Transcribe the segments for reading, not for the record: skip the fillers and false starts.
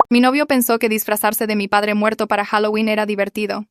Mi novio pensó que disfrazarse de mi padre muerto para Halloween era divertido.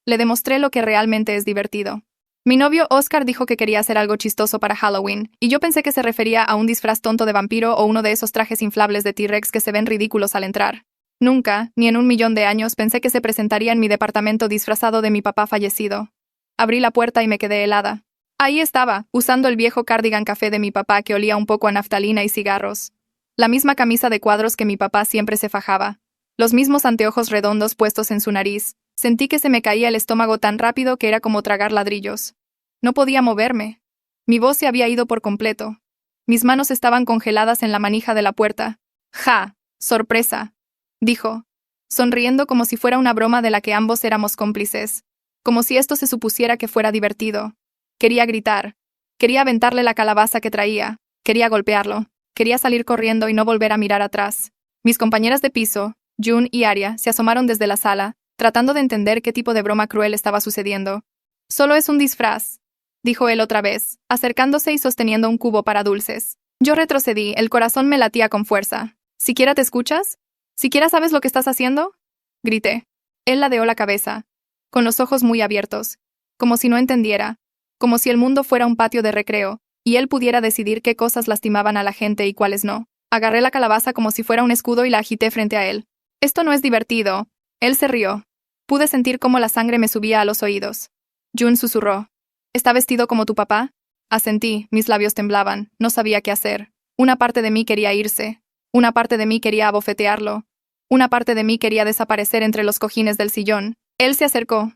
Le demostré lo que realmente es divertido. Mi novio Oscar dijo que quería hacer algo chistoso para Halloween, y yo pensé que se refería a un disfraz tonto de vampiro o uno de esos trajes inflables de T-Rex que se ven ridículos al entrar. Nunca, ni en 1.000.000 de años, pensé que se presentaría en mi departamento disfrazado de mi papá fallecido. Abrí la puerta y me quedé helada. Ahí estaba, usando el viejo cardigan café de mi papá que olía un poco a naftalina y cigarros. La misma camisa de cuadros que mi papá siempre se fajaba. Los mismos anteojos redondos puestos en su nariz. Sentí que se me caía el estómago tan rápido que era como tragar ladrillos. No podía moverme. Mi voz se había ido por completo. Mis manos estaban congeladas en la manija de la puerta. ¡Ja! ¡Sorpresa!, dijo, sonriendo como si fuera una broma de la que ambos éramos cómplices. Como si esto se supusiera que fuera divertido. Quería gritar. Quería aventarle la calabaza que traía. Quería golpearlo. Quería salir corriendo y no volver a mirar atrás. Mis compañeras de piso, June y Aria, se asomaron desde la sala, tratando de entender qué tipo de broma cruel estaba sucediendo. Solo es un disfraz, dijo él otra vez, acercándose y sosteniendo un cubo para dulces. Yo retrocedí, el corazón me latía con fuerza. ¿Siquiera te escuchas? ¿Siquiera sabes lo que estás haciendo?, grité. Él ladeó la cabeza, con los ojos muy abiertos, como si no entendiera, como si el mundo fuera un patio de recreo, y él pudiera decidir qué cosas lastimaban a la gente y cuáles no. Agarré la calabaza como si fuera un escudo y la agité frente a él. Esto no es divertido. Él se rió. Pude sentir cómo la sangre me subía a los oídos. June susurró. ¿Está vestido como tu papá? Asentí, mis labios temblaban, no sabía qué hacer. Una parte de mí quería irse. Una parte de mí quería abofetearlo. Una parte de mí quería desaparecer entre los cojines del sillón. Él se acercó,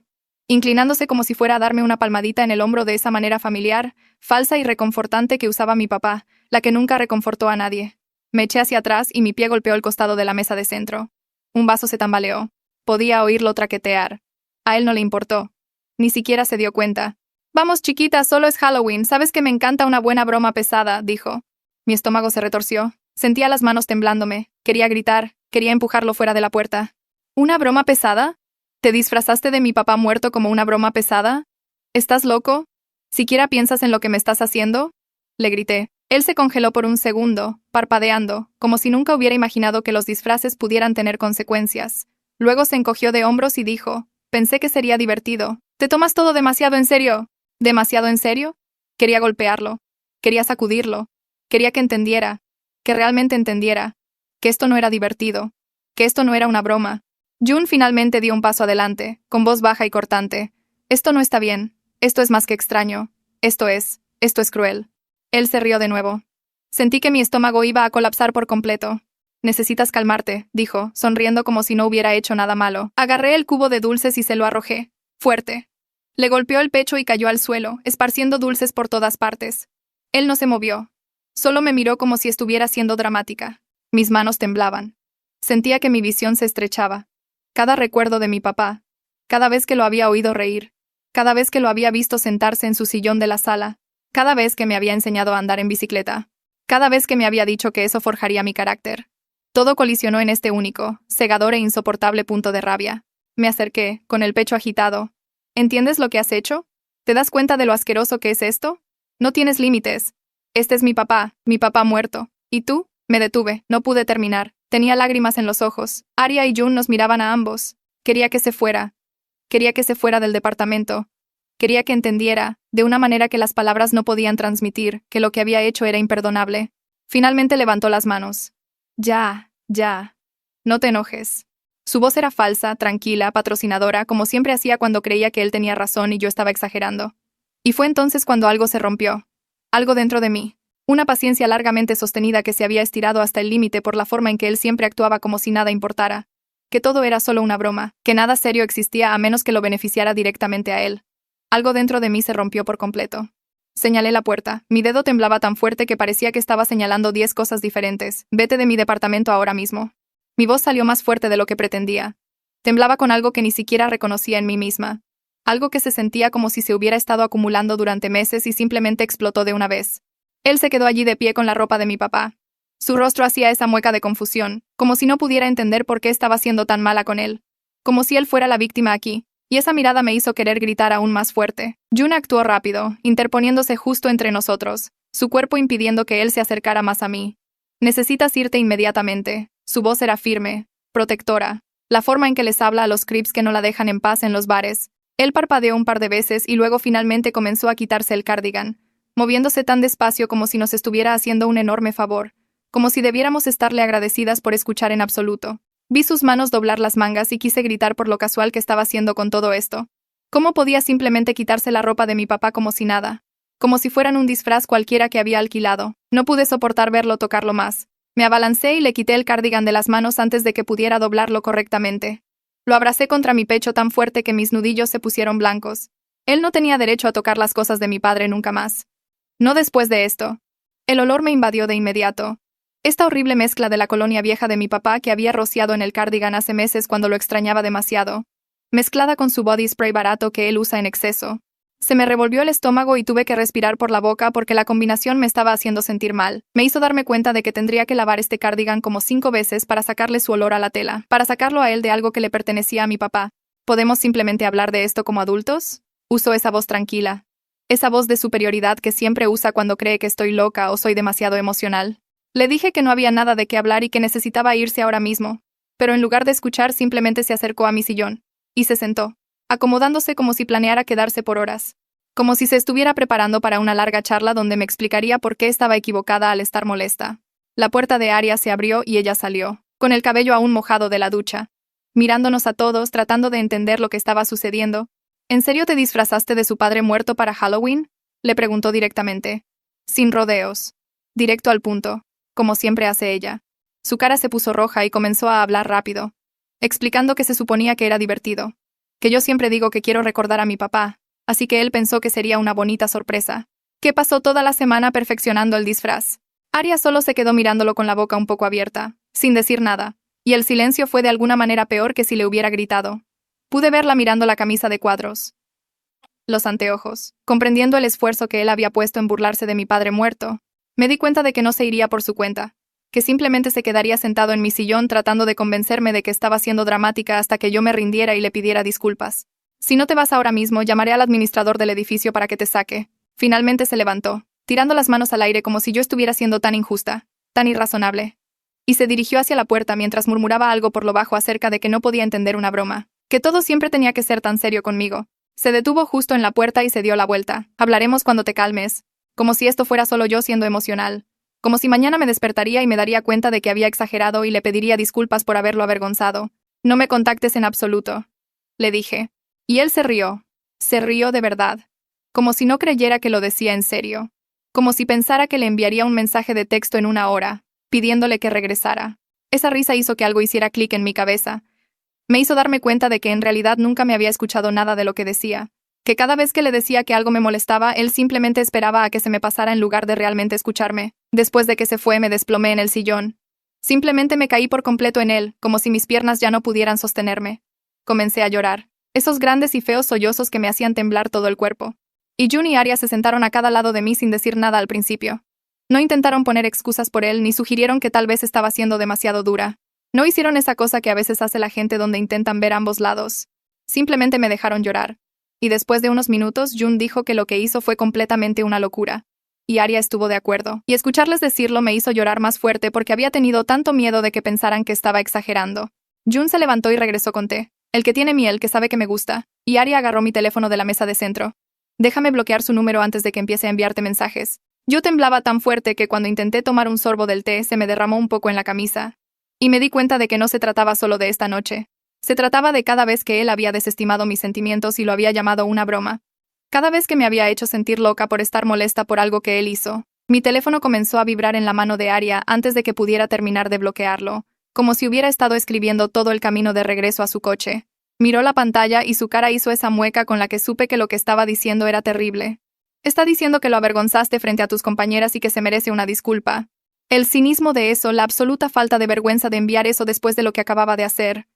inclinándose como si fuera a darme una palmadita en el hombro de esa manera familiar, falsa y reconfortante que usaba mi papá, la que nunca reconfortó a nadie. Me eché hacia atrás y mi pie golpeó el costado de la mesa de centro. Un vaso se tambaleó. Podía oírlo traquetear. A él no le importó. Ni siquiera se dio cuenta. «Vamos, chiquita, solo es Halloween, sabes que me encanta una buena broma pesada», dijo. Mi estómago se retorció. Sentía las manos temblándome. Quería gritar. Quería empujarlo fuera de la puerta. ¿Una broma pesada? ¿Te disfrazaste de mi papá muerto como una broma pesada? ¿Estás loco? ¿Siquiera piensas en lo que me estás haciendo?, le grité. Él se congeló por un segundo, parpadeando, como si nunca hubiera imaginado que los disfraces pudieran tener consecuencias. Luego se encogió de hombros y dijo, «Pensé que sería divertido. ¿Te tomas todo demasiado en serio?» ¿Demasiado en serio? Quería golpearlo. Quería sacudirlo. Quería que entendiera. Que realmente entendiera. Que esto no era divertido. Que esto no era una broma. June finalmente dio un paso adelante, con voz baja y cortante. «Esto no está bien. Esto es más que extraño. Esto es cruel». Él se rió de nuevo. Sentí que mi estómago iba a colapsar por completo. «Necesitas calmarte», dijo, sonriendo como si no hubiera hecho nada malo. Agarré el cubo de dulces y se lo arrojé. Fuerte. Le golpeó el pecho y cayó al suelo, esparciendo dulces por todas partes. Él no se movió. Solo me miró como si estuviera siendo dramática. Mis manos temblaban. Sentía que mi visión se estrechaba. Cada recuerdo de mi papá. Cada vez que lo había oído reír. Cada vez que lo había visto sentarse en su sillón de la sala. Cada vez que me había enseñado a andar en bicicleta. Cada vez que me había dicho que eso forjaría mi carácter. Todo colisionó en este único, cegador e insoportable punto de rabia. Me acerqué, con el pecho agitado. ¿Entiendes lo que has hecho? ¿Te das cuenta de lo asqueroso que es esto? No tienes límites. Este es mi papá muerto. ¿Y tú? Me detuve, no pude terminar. Tenía lágrimas en los ojos. Aria y June nos miraban a ambos. Quería que se fuera. Quería que se fuera del departamento. Quería que entendiera, de una manera que las palabras no podían transmitir, que lo que había hecho era imperdonable. Finalmente levantó las manos. Ya. No te enojes. Su voz era falsa, tranquila, patrocinadora, como siempre hacía cuando creía que él tenía razón y yo estaba exagerando. Y fue entonces cuando algo se rompió. Algo dentro de mí. Una paciencia largamente sostenida que se había estirado hasta el límite por la forma en que él siempre actuaba como si nada importara. Que todo era solo una broma, que nada serio existía a menos que lo beneficiara directamente a él. Algo dentro de mí se rompió por completo. Señalé la puerta. Mi dedo temblaba tan fuerte que parecía que estaba señalando 10 cosas diferentes. «Vete de mi departamento ahora mismo». Mi voz salió más fuerte de lo que pretendía. Temblaba con algo que ni siquiera reconocía en mí misma. Algo que se sentía como si se hubiera estado acumulando durante meses y simplemente explotó de una vez. Él se quedó allí de pie con la ropa de mi papá. Su rostro hacía esa mueca de confusión, como si no pudiera entender por qué estaba siendo tan mala con él. Como si él fuera la víctima aquí. Y esa mirada me hizo querer gritar aún más fuerte. June actuó rápido, interponiéndose justo entre nosotros, su cuerpo impidiendo que él se acercara más a mí. «Necesitas irte inmediatamente». Su voz era firme, protectora. La forma en que les habla a los creeps que no la dejan en paz en los bares. Él parpadeó un par de veces y luego finalmente comenzó a quitarse el cardigan, moviéndose tan despacio como si nos estuviera haciendo un enorme favor, como si debiéramos estarle agradecidas por escuchar en absoluto. Vi sus manos doblar las mangas y quise gritar por lo casual que estaba haciendo con todo esto. ¿Cómo podía simplemente quitarse la ropa de mi papá como si nada? Como si fueran un disfraz cualquiera que había alquilado. No pude soportar verlo tocarlo más. Me abalancé y le quité el cardigan de las manos antes de que pudiera doblarlo correctamente. Lo abracé contra mi pecho tan fuerte que mis nudillos se pusieron blancos. Él no tenía derecho a tocar las cosas de mi padre nunca más. No después de esto. El olor me invadió de inmediato. Esta horrible mezcla de la colonia vieja de mi papá que había rociado en el cardigan hace meses cuando lo extrañaba demasiado, mezclada con su body spray barato que él usa en exceso. Se me revolvió el estómago y tuve que respirar por la boca porque la combinación me estaba haciendo sentir mal. Me hizo darme cuenta de que tendría que lavar este cardigan como 5 veces para sacarle su olor a la tela, para sacarlo a él de algo que le pertenecía a mi papá. ¿Podemos simplemente hablar de esto como adultos? Usó esa voz tranquila. Esa voz de superioridad que siempre usa cuando cree que estoy loca o soy demasiado emocional. Le dije que no había nada de qué hablar y que necesitaba irse ahora mismo, pero en lugar de escuchar simplemente se acercó a mi sillón y se sentó, acomodándose como si planeara quedarse por horas, como si se estuviera preparando para una larga charla donde me explicaría por qué estaba equivocada al estar molesta. La puerta de Aria se abrió y ella salió, con el cabello aún mojado de la ducha, mirándonos a todos tratando de entender lo que estaba sucediendo. ¿En serio te disfrazaste de su padre muerto para Halloween?, le preguntó directamente, sin rodeos, directo al punto, como siempre hace ella. Su cara se puso roja y comenzó a hablar rápido, explicando que se suponía que era divertido, que yo siempre digo que quiero recordar a mi papá, así que él pensó que sería una bonita sorpresa, que pasó toda la semana perfeccionando el disfraz. Aria solo se quedó mirándolo con la boca un poco abierta, sin decir nada, y el silencio fue de alguna manera peor que si le hubiera gritado. Pude verla mirando la camisa de cuadros, los anteojos, comprendiendo el esfuerzo que él había puesto en burlarse de mi padre muerto. Me di cuenta de que no se iría por su cuenta, que simplemente se quedaría sentado en mi sillón tratando de convencerme de que estaba siendo dramática hasta que yo me rindiera y le pidiera disculpas. Si no te vas ahora mismo, llamaré al administrador del edificio para que te saque. Finalmente se levantó, tirando las manos al aire como si yo estuviera siendo tan injusta, tan irrazonable. Y se dirigió hacia la puerta mientras murmuraba algo por lo bajo acerca de que no podía entender una broma, que todo siempre tenía que ser tan serio conmigo. Se detuvo justo en la puerta y se dio la vuelta. Hablaremos cuando te calmes. Como si esto fuera solo yo siendo emocional. Como si mañana me despertaría y me daría cuenta de que había exagerado y le pediría disculpas por haberlo avergonzado. No me contactes en absoluto, le dije. Y él se rió. Se rió de verdad. Como si no creyera que lo decía en serio. Como si pensara que le enviaría un mensaje de texto en 1 hora, pidiéndole que regresara. Esa risa hizo que algo hiciera clic en mi cabeza. Me hizo darme cuenta de que en realidad nunca me había escuchado nada de lo que decía. Que cada vez que le decía que algo me molestaba, él simplemente esperaba a que se me pasara en lugar de realmente escucharme. Después de que se fue, me desplomé en el sillón. Simplemente me caí por completo en él, como si mis piernas ya no pudieran sostenerme. Comencé a llorar. Esos grandes y feos sollozos que me hacían temblar todo el cuerpo. Y Jun y Aria se sentaron a cada lado de mí sin decir nada al principio. No intentaron poner excusas por él ni sugirieron que tal vez estaba siendo demasiado dura. No hicieron esa cosa que a veces hace la gente donde intentan ver ambos lados. Simplemente me dejaron llorar. Y después de unos minutos, Jun dijo que lo que hizo fue completamente una locura. Y Aria estuvo de acuerdo. Y escucharles decirlo me hizo llorar más fuerte porque había tenido tanto miedo de que pensaran que estaba exagerando. Jun se levantó y regresó con té. El que tiene miel, que sabe que me gusta. Y Aria agarró mi teléfono de la mesa de centro. Déjame bloquear su número antes de que empiece a enviarte mensajes. Yo temblaba tan fuerte que cuando intenté tomar un sorbo del té se me derramó un poco en la camisa. Y me di cuenta de que no se trataba solo de esta noche. Se trataba de cada vez que él había desestimado mis sentimientos y lo había llamado una broma. Cada vez que me había hecho sentir loca por estar molesta por algo que él hizo. Mi teléfono comenzó a vibrar en la mano de Aria antes de que pudiera terminar de bloquearlo, como si hubiera estado escribiendo todo el camino de regreso a su coche. Miró la pantalla y su cara hizo esa mueca con la que supe que lo que estaba diciendo era terrible. Está diciendo que lo avergonzaste frente a tus compañeras y que se merece una disculpa. El cinismo de eso, la absoluta falta de vergüenza de enviar eso después de lo que acababa de hacer.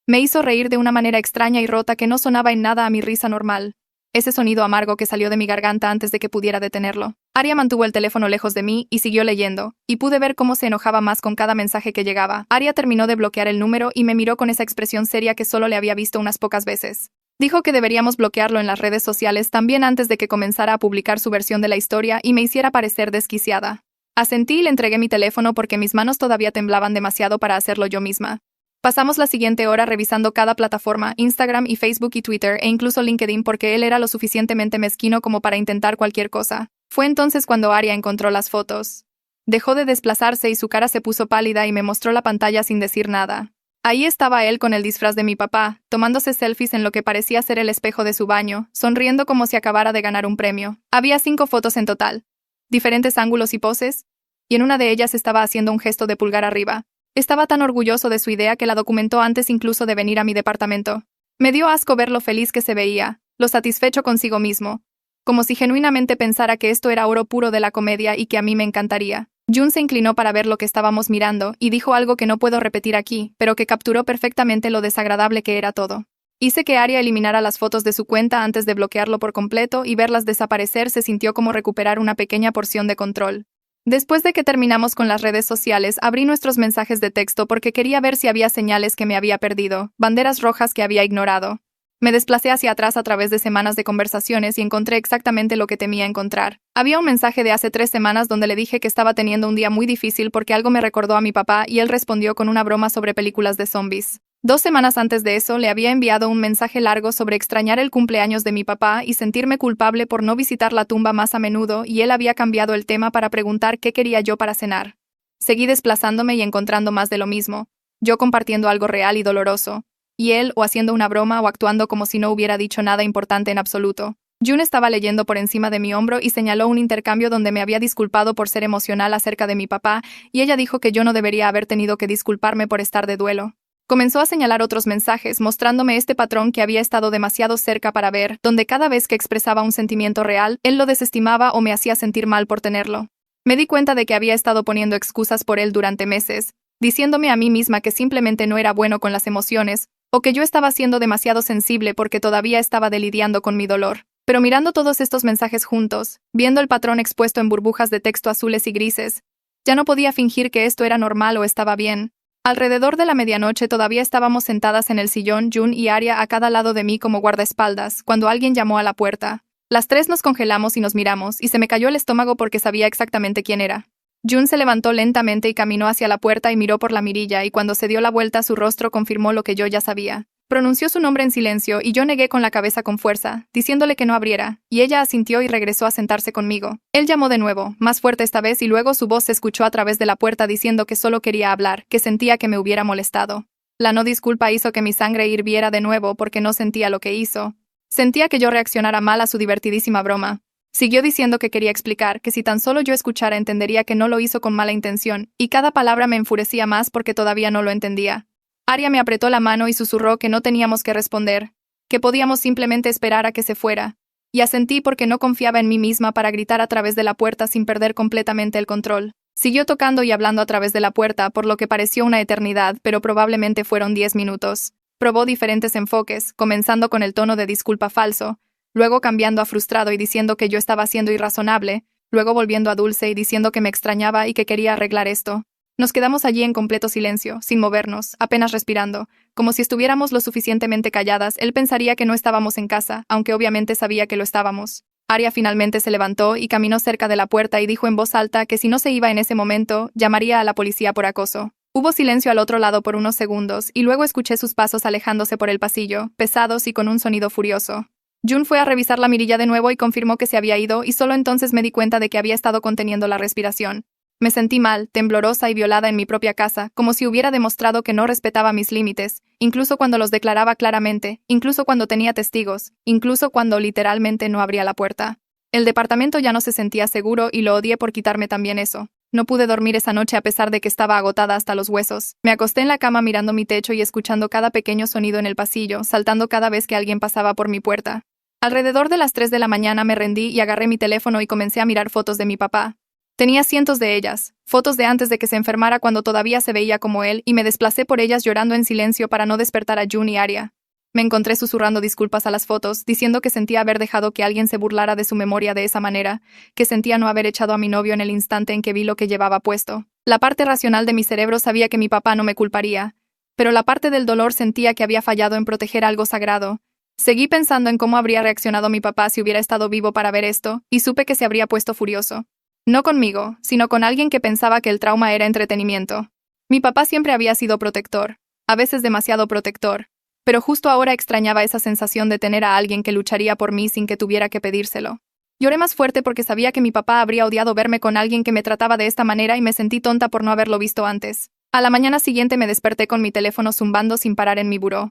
Me hizo reír de una manera extraña y rota que no sonaba en nada a mi risa normal. Ese sonido amargo que salió de mi garganta antes de que pudiera detenerlo. Aria mantuvo el teléfono lejos de mí y siguió leyendo, y pude ver cómo se enojaba más con cada mensaje que llegaba. Aria terminó de bloquear el número y me miró con esa expresión seria que solo le había visto unas pocas veces. Dijo que deberíamos bloquearlo en las redes sociales también antes de que comenzara a publicar su versión de la historia y me hiciera parecer desquiciada. Asentí y le entregué mi teléfono porque mis manos todavía temblaban demasiado para hacerlo yo misma. Pasamos la siguiente hora revisando cada plataforma, Instagram y Facebook y Twitter e incluso LinkedIn porque él era lo suficientemente mezquino como para intentar cualquier cosa. Fue entonces cuando Aria encontró las fotos. Dejó de desplazarse y su cara se puso pálida y me mostró la pantalla sin decir nada. Ahí estaba él con el disfraz de mi papá, tomándose selfies en lo que parecía ser el espejo de su baño, sonriendo como si acabara de ganar un premio. Había 5 fotos en total, diferentes ángulos y poses, y en una de ellas estaba haciendo un gesto de pulgar arriba. Estaba tan orgulloso de su idea que la documentó antes incluso de venir a mi departamento. Me dio asco ver lo feliz que se veía, lo satisfecho consigo mismo, como si genuinamente pensara que esto era oro puro de la comedia y que a mí me encantaría. Jun se inclinó para ver lo que estábamos mirando y dijo algo que no puedo repetir aquí, pero que capturó perfectamente lo desagradable que era todo. Hice que Aria eliminara las fotos de su cuenta antes de bloquearlo por completo y verlas desaparecer se sintió como recuperar una pequeña porción de control. Después de que terminamos con las redes sociales, abrí nuestros mensajes de texto porque quería ver si había señales que me había perdido, banderas rojas que había ignorado. Me desplacé hacia atrás a través de semanas de conversaciones y encontré exactamente lo que temía encontrar. Había un mensaje de hace 3 semanas donde le dije que estaba teniendo un día muy difícil porque algo me recordó a mi papá y él respondió con una broma sobre películas de zombies. 2 semanas antes de eso le había enviado un mensaje largo sobre extrañar el cumpleaños de mi papá y sentirme culpable por no visitar la tumba más a menudo y él había cambiado el tema para preguntar qué quería yo para cenar. Seguí desplazándome y encontrando más de lo mismo, yo compartiendo algo real y doloroso. Y él, o haciendo una broma o actuando como si no hubiera dicho nada importante en absoluto. Jun estaba leyendo por encima de mi hombro y señaló un intercambio donde me había disculpado por ser emocional acerca de mi papá, y ella dijo que yo no debería haber tenido que disculparme por estar de duelo. Comenzó a señalar otros mensajes, mostrándome este patrón que había estado demasiado cerca para ver, donde cada vez que expresaba un sentimiento real, él lo desestimaba o me hacía sentir mal por tenerlo. Me di cuenta de que había estado poniendo excusas por él durante meses, diciéndome a mí misma que simplemente no era bueno con las emociones, o que yo estaba siendo demasiado sensible porque todavía estaba lidiando con mi dolor. Pero mirando todos estos mensajes juntos, viendo el patrón expuesto en burbujas de texto azules y grises, ya no podía fingir que esto era normal o estaba bien. Alrededor de la medianoche todavía estábamos sentadas en el sillón, Jun y Aria a cada lado de mí como guardaespaldas, cuando alguien llamó a la puerta. Las 3 nos congelamos y nos miramos, y se me cayó el estómago porque sabía exactamente quién era. Jun se levantó lentamente y caminó hacia la puerta y miró por la mirilla, y cuando se dio la vuelta su rostro confirmó lo que yo ya sabía. Pronunció su nombre en silencio y yo negué con la cabeza con fuerza, diciéndole que no abriera, y ella asintió y regresó a sentarse conmigo. Él llamó de nuevo, más fuerte esta vez, y luego su voz se escuchó a través de la puerta diciendo que solo quería hablar, que sentía que me hubiera molestado. La no disculpa hizo que mi sangre hirviera de nuevo porque no sentía lo que hizo. Sentía que yo reaccionara mal a su divertidísima broma. Siguió diciendo que quería explicar, que si tan solo yo escuchara entendería que no lo hizo con mala intención, y cada palabra me enfurecía más porque todavía no lo entendía. Aria me apretó la mano y susurró que no teníamos que responder, que podíamos simplemente esperar a que se fuera, y asentí porque no confiaba en mí misma para gritar a través de la puerta sin perder completamente el control. Siguió tocando y hablando a través de la puerta por lo que pareció una eternidad, pero probablemente fueron 10 minutos. Probó diferentes enfoques, comenzando con el tono de disculpa falso, luego cambiando a frustrado y diciendo que yo estaba siendo irrazonable, luego volviendo a dulce y diciendo que me extrañaba y que quería arreglar esto. Nos quedamos allí en completo silencio, sin movernos, apenas respirando, como si estuviéramos lo suficientemente calladas. Él pensaría que no estábamos en casa, aunque obviamente sabía que lo estábamos. Aria finalmente se levantó y caminó cerca de la puerta y dijo en voz alta que si no se iba en ese momento, llamaría a la policía por acoso. Hubo silencio al otro lado por unos segundos, y luego escuché sus pasos alejándose por el pasillo, pesados y con un sonido furioso. Jun fue a revisar la mirilla de nuevo y confirmó que se había ido, y solo entonces me di cuenta de que había estado conteniendo la respiración. Me sentí mal, temblorosa y violada en mi propia casa, como si hubiera demostrado que no respetaba mis límites, incluso cuando los declaraba claramente, incluso cuando tenía testigos, incluso cuando literalmente no abría la puerta. El departamento ya no se sentía seguro y lo odié por quitarme también eso. No pude dormir esa noche a pesar de que estaba agotada hasta los huesos. Me acosté en la cama mirando mi techo y escuchando cada pequeño sonido en el pasillo, saltando cada vez que alguien pasaba por mi puerta. Alrededor de las 3 de la mañana me rendí y agarré mi teléfono y comencé a mirar fotos de mi papá. Tenía cientos de ellas, fotos de antes de que se enfermara cuando todavía se veía como él, y me desplacé por ellas llorando en silencio para no despertar a Jun y Aria. Me encontré susurrando disculpas a las fotos, diciendo que sentía haber dejado que alguien se burlara de su memoria de esa manera, que sentía no haber echado a mi novio en el instante en que vi lo que llevaba puesto. La parte racional de mi cerebro sabía que mi papá no me culparía, pero la parte del dolor sentía que había fallado en proteger algo sagrado. Seguí pensando en cómo habría reaccionado mi papá si hubiera estado vivo para ver esto, y supe que se habría puesto furioso. No conmigo, sino con alguien que pensaba que el trauma era entretenimiento. Mi papá siempre había sido protector. a veces demasiado protector. Pero justo ahora extrañaba esa sensación de tener a alguien que lucharía por mí sin que tuviera que pedírselo. Lloré más fuerte porque sabía que mi papá habría odiado verme con alguien que me trataba de esta manera y me sentí tonta por no haberlo visto antes. A la mañana siguiente me desperté con mi teléfono zumbando sin parar en mi buró.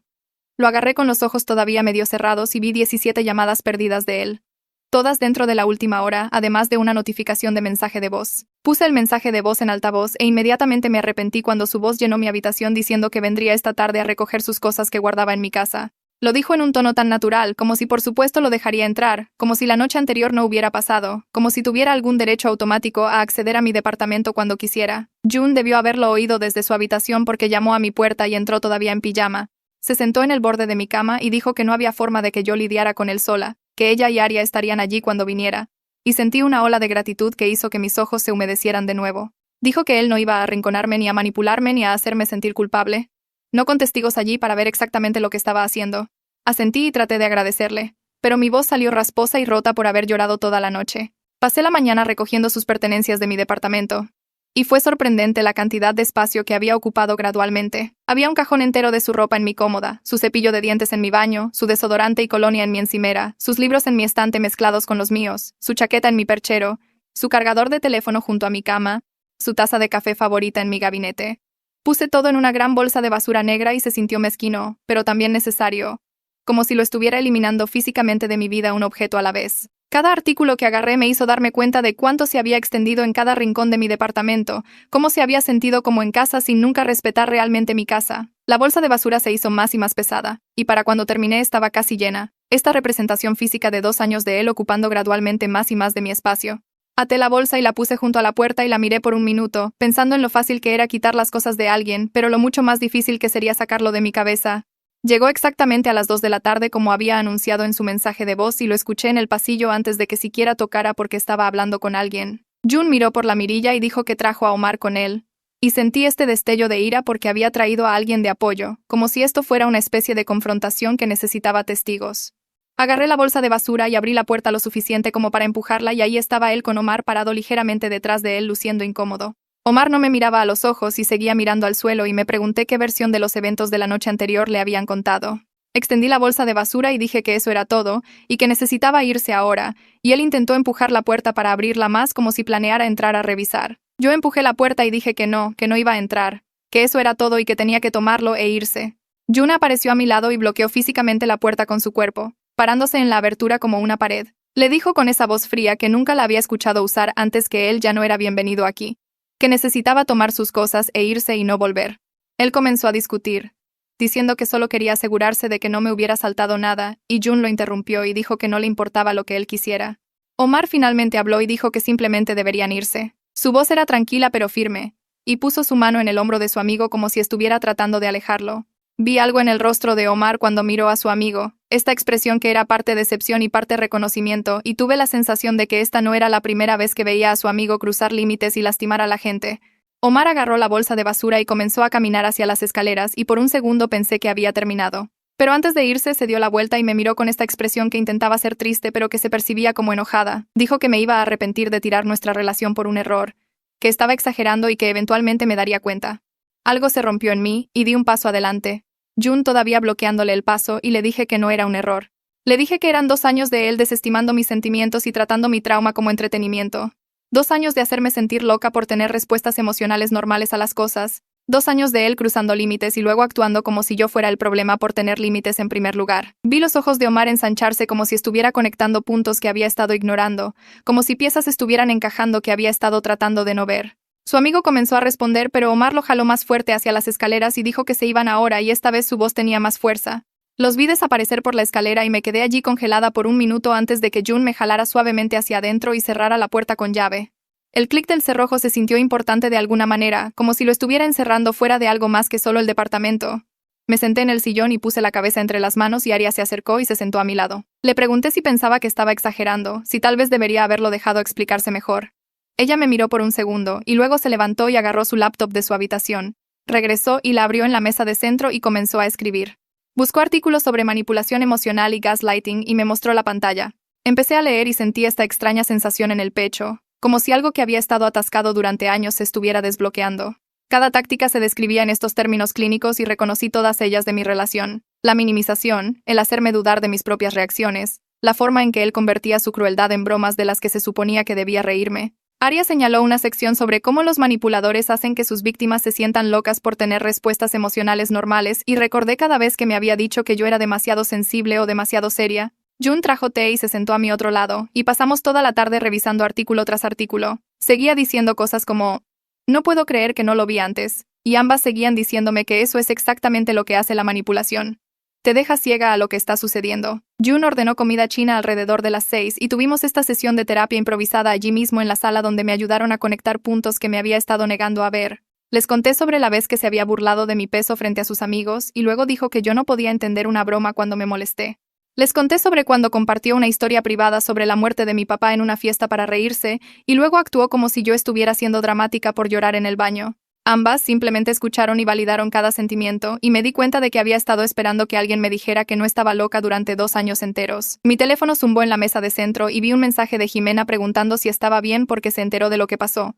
Lo agarré con los ojos todavía medio cerrados y vi 17 llamadas perdidas de él. Todas dentro de la última hora, además de una notificación de mensaje de voz. Puse el mensaje de voz en altavoz e inmediatamente me arrepentí cuando su voz llenó mi habitación diciendo que vendría esta tarde a recoger sus cosas que guardaba en mi casa. Lo dijo en un tono tan natural, como si por supuesto lo dejaría entrar, como si la noche anterior no hubiera pasado, como si tuviera algún derecho automático a acceder a mi departamento cuando quisiera. June debió haberlo oído desde su habitación porque llamó a mi puerta y entró todavía en pijama. Se sentó en el borde de mi cama y dijo que no había forma de que yo lidiara con él sola, que ella y Arya estarían allí cuando viniera. Y sentí una ola de gratitud que hizo que mis ojos se humedecieran de nuevo. Dijo que él no iba a arrinconarme ni a manipularme ni a hacerme sentir culpable. No con testigos allí para ver exactamente lo que estaba haciendo. Asentí y traté de agradecerle, pero mi voz salió rasposa y rota por haber llorado toda la noche. Pasé la mañana recogiendo sus pertenencias de mi departamento. Y fue sorprendente la cantidad de espacio que había ocupado gradualmente. Había un cajón entero de su ropa en mi cómoda, su cepillo de dientes en mi baño, su desodorante y colonia en mi encimera, sus libros en mi estante mezclados con los míos, su chaqueta en mi perchero, su cargador de teléfono junto a mi cama, su taza de café favorita en mi gabinete. Puse todo en una gran bolsa de basura negra y se sintió mezquino, pero también necesario, como si lo estuviera eliminando físicamente de mi vida un objeto a la vez. Cada artículo que agarré me hizo darme cuenta de cuánto se había extendido en cada rincón de mi departamento, cómo se había sentido como en casa sin nunca respetar realmente mi casa. La bolsa de basura se hizo más y más pesada, y para cuando terminé estaba casi llena. Esta representación física de 2 años de él ocupando gradualmente más y más de mi espacio. Até la bolsa y la puse junto a la puerta y la miré por un minuto, pensando en lo fácil que era quitar las cosas de alguien, pero lo mucho más difícil que sería sacarlo de mi cabeza. Llegó exactamente a las 2 de la tarde como había anunciado en su mensaje de voz y lo escuché en el pasillo antes de que siquiera tocara porque estaba hablando con alguien. June miró por la mirilla y dijo que trajo a Omar con él. Y sentí este destello de ira porque había traído a alguien de apoyo, como si esto fuera una especie de confrontación que necesitaba testigos. Agarré la bolsa de basura y abrí la puerta lo suficiente como para empujarla y ahí estaba él con Omar parado ligeramente detrás de él luciendo incómodo. Omar no me miraba a los ojos y seguía mirando al suelo y me pregunté qué versión de los eventos de la noche anterior le habían contado. Extendí la bolsa de basura y dije que eso era todo, y que necesitaba irse ahora, y él intentó empujar la puerta para abrirla más como si planeara entrar a revisar. Yo empujé la puerta y dije que no iba a entrar, que eso era todo y que tenía que tomarlo e irse. June apareció a mi lado y bloqueó físicamente la puerta con su cuerpo, parándose en la abertura como una pared. Le dijo con esa voz fría que nunca la había escuchado usar antes que él ya no era bienvenido aquí. Que necesitaba tomar sus cosas e irse y no volver. Él comenzó a discutir, diciendo que solo quería asegurarse de que no me hubiera saltado nada, y June lo interrumpió y dijo que no le importaba lo que él quisiera. Omar finalmente habló y dijo que simplemente deberían irse. Su voz era tranquila pero firme, y puso su mano en el hombro de su amigo como si estuviera tratando de alejarlo. Vi algo en el rostro de Omar cuando miró a su amigo, esta expresión que era parte decepción y parte reconocimiento, y tuve la sensación de que esta no era la primera vez que veía a su amigo cruzar límites y lastimar a la gente. Omar agarró la bolsa de basura y comenzó a caminar hacia las escaleras y por un segundo pensé que había terminado. Pero antes de irse se dio la vuelta y me miró con esta expresión que intentaba ser triste pero que se percibía como enojada. Dijo que me iba a arrepentir de tirar nuestra relación por un error, que estaba exagerando y que eventualmente me daría cuenta. Algo se rompió en mí y di un paso adelante. June todavía bloqueándole el paso y le dije que no era un error. Le dije que eran 2 años de él desestimando mis sentimientos y tratando mi trauma como entretenimiento. 2 años de hacerme sentir loca por tener respuestas emocionales normales a las cosas. 2 años de él cruzando límites y luego actuando como si yo fuera el problema por tener límites en primer lugar. Vi los ojos de Omar ensancharse como si estuviera conectando puntos que había estado ignorando, como si piezas estuvieran encajando que había estado tratando de no ver. Su amigo comenzó a responder, pero Omar lo jaló más fuerte hacia las escaleras y dijo que se iban ahora y esta vez su voz tenía más fuerza. Los vi desaparecer por la escalera y me quedé allí congelada por un minuto antes de que June me jalara suavemente hacia adentro y cerrara la puerta con llave. El clic del cerrojo se sintió importante de alguna manera, como si lo estuviera encerrando fuera de algo más que solo el departamento. Me senté en el sillón y puse la cabeza entre las manos y Arya se acercó y se sentó a mi lado. Le pregunté si pensaba que estaba exagerando, si tal vez debería haberlo dejado explicarse mejor. Ella me miró por un segundo, y luego se levantó y agarró su laptop de su habitación. Regresó y la abrió en la mesa de centro y comenzó a escribir. Buscó artículos sobre manipulación emocional y gaslighting y me mostró la pantalla. Empecé a leer y sentí esta extraña sensación en el pecho, como si algo que había estado atascado durante años se estuviera desbloqueando. Cada táctica se describía en estos términos clínicos y reconocí todas ellas de mi relación. La minimización, el hacerme dudar de mis propias reacciones, la forma en que él convertía su crueldad en bromas de las que se suponía que debía reírme. Arias señaló una sección sobre cómo los manipuladores hacen que sus víctimas se sientan locas por tener respuestas emocionales normales y recordé cada vez que me había dicho que yo era demasiado sensible o demasiado seria. June trajo té y se sentó a mi otro lado, y pasamos toda la tarde revisando artículo tras artículo. Seguía diciendo cosas como, no puedo creer que no lo vi antes, y ambas seguían diciéndome que eso es exactamente lo que hace la manipulación. Te deja ciega a lo que está sucediendo. June ordenó comida china alrededor de las 6 y tuvimos esta sesión de terapia improvisada allí mismo en la sala donde me ayudaron a conectar puntos que me había estado negando a ver. Les conté sobre la vez que se había burlado de mi peso frente a sus amigos y luego dijo que yo no podía entender una broma cuando me molesté. Les conté sobre cuando compartió una historia privada sobre la muerte de mi papá en una fiesta para reírse y luego actuó como si yo estuviera siendo dramática por llorar en el baño. Ambas simplemente escucharon y validaron cada sentimiento, y me di cuenta de que había estado esperando que alguien me dijera que no estaba loca durante 2 años enteros. Mi teléfono zumbó en la mesa de centro y vi un mensaje de Jimena preguntando si estaba bien porque se enteró de lo que pasó.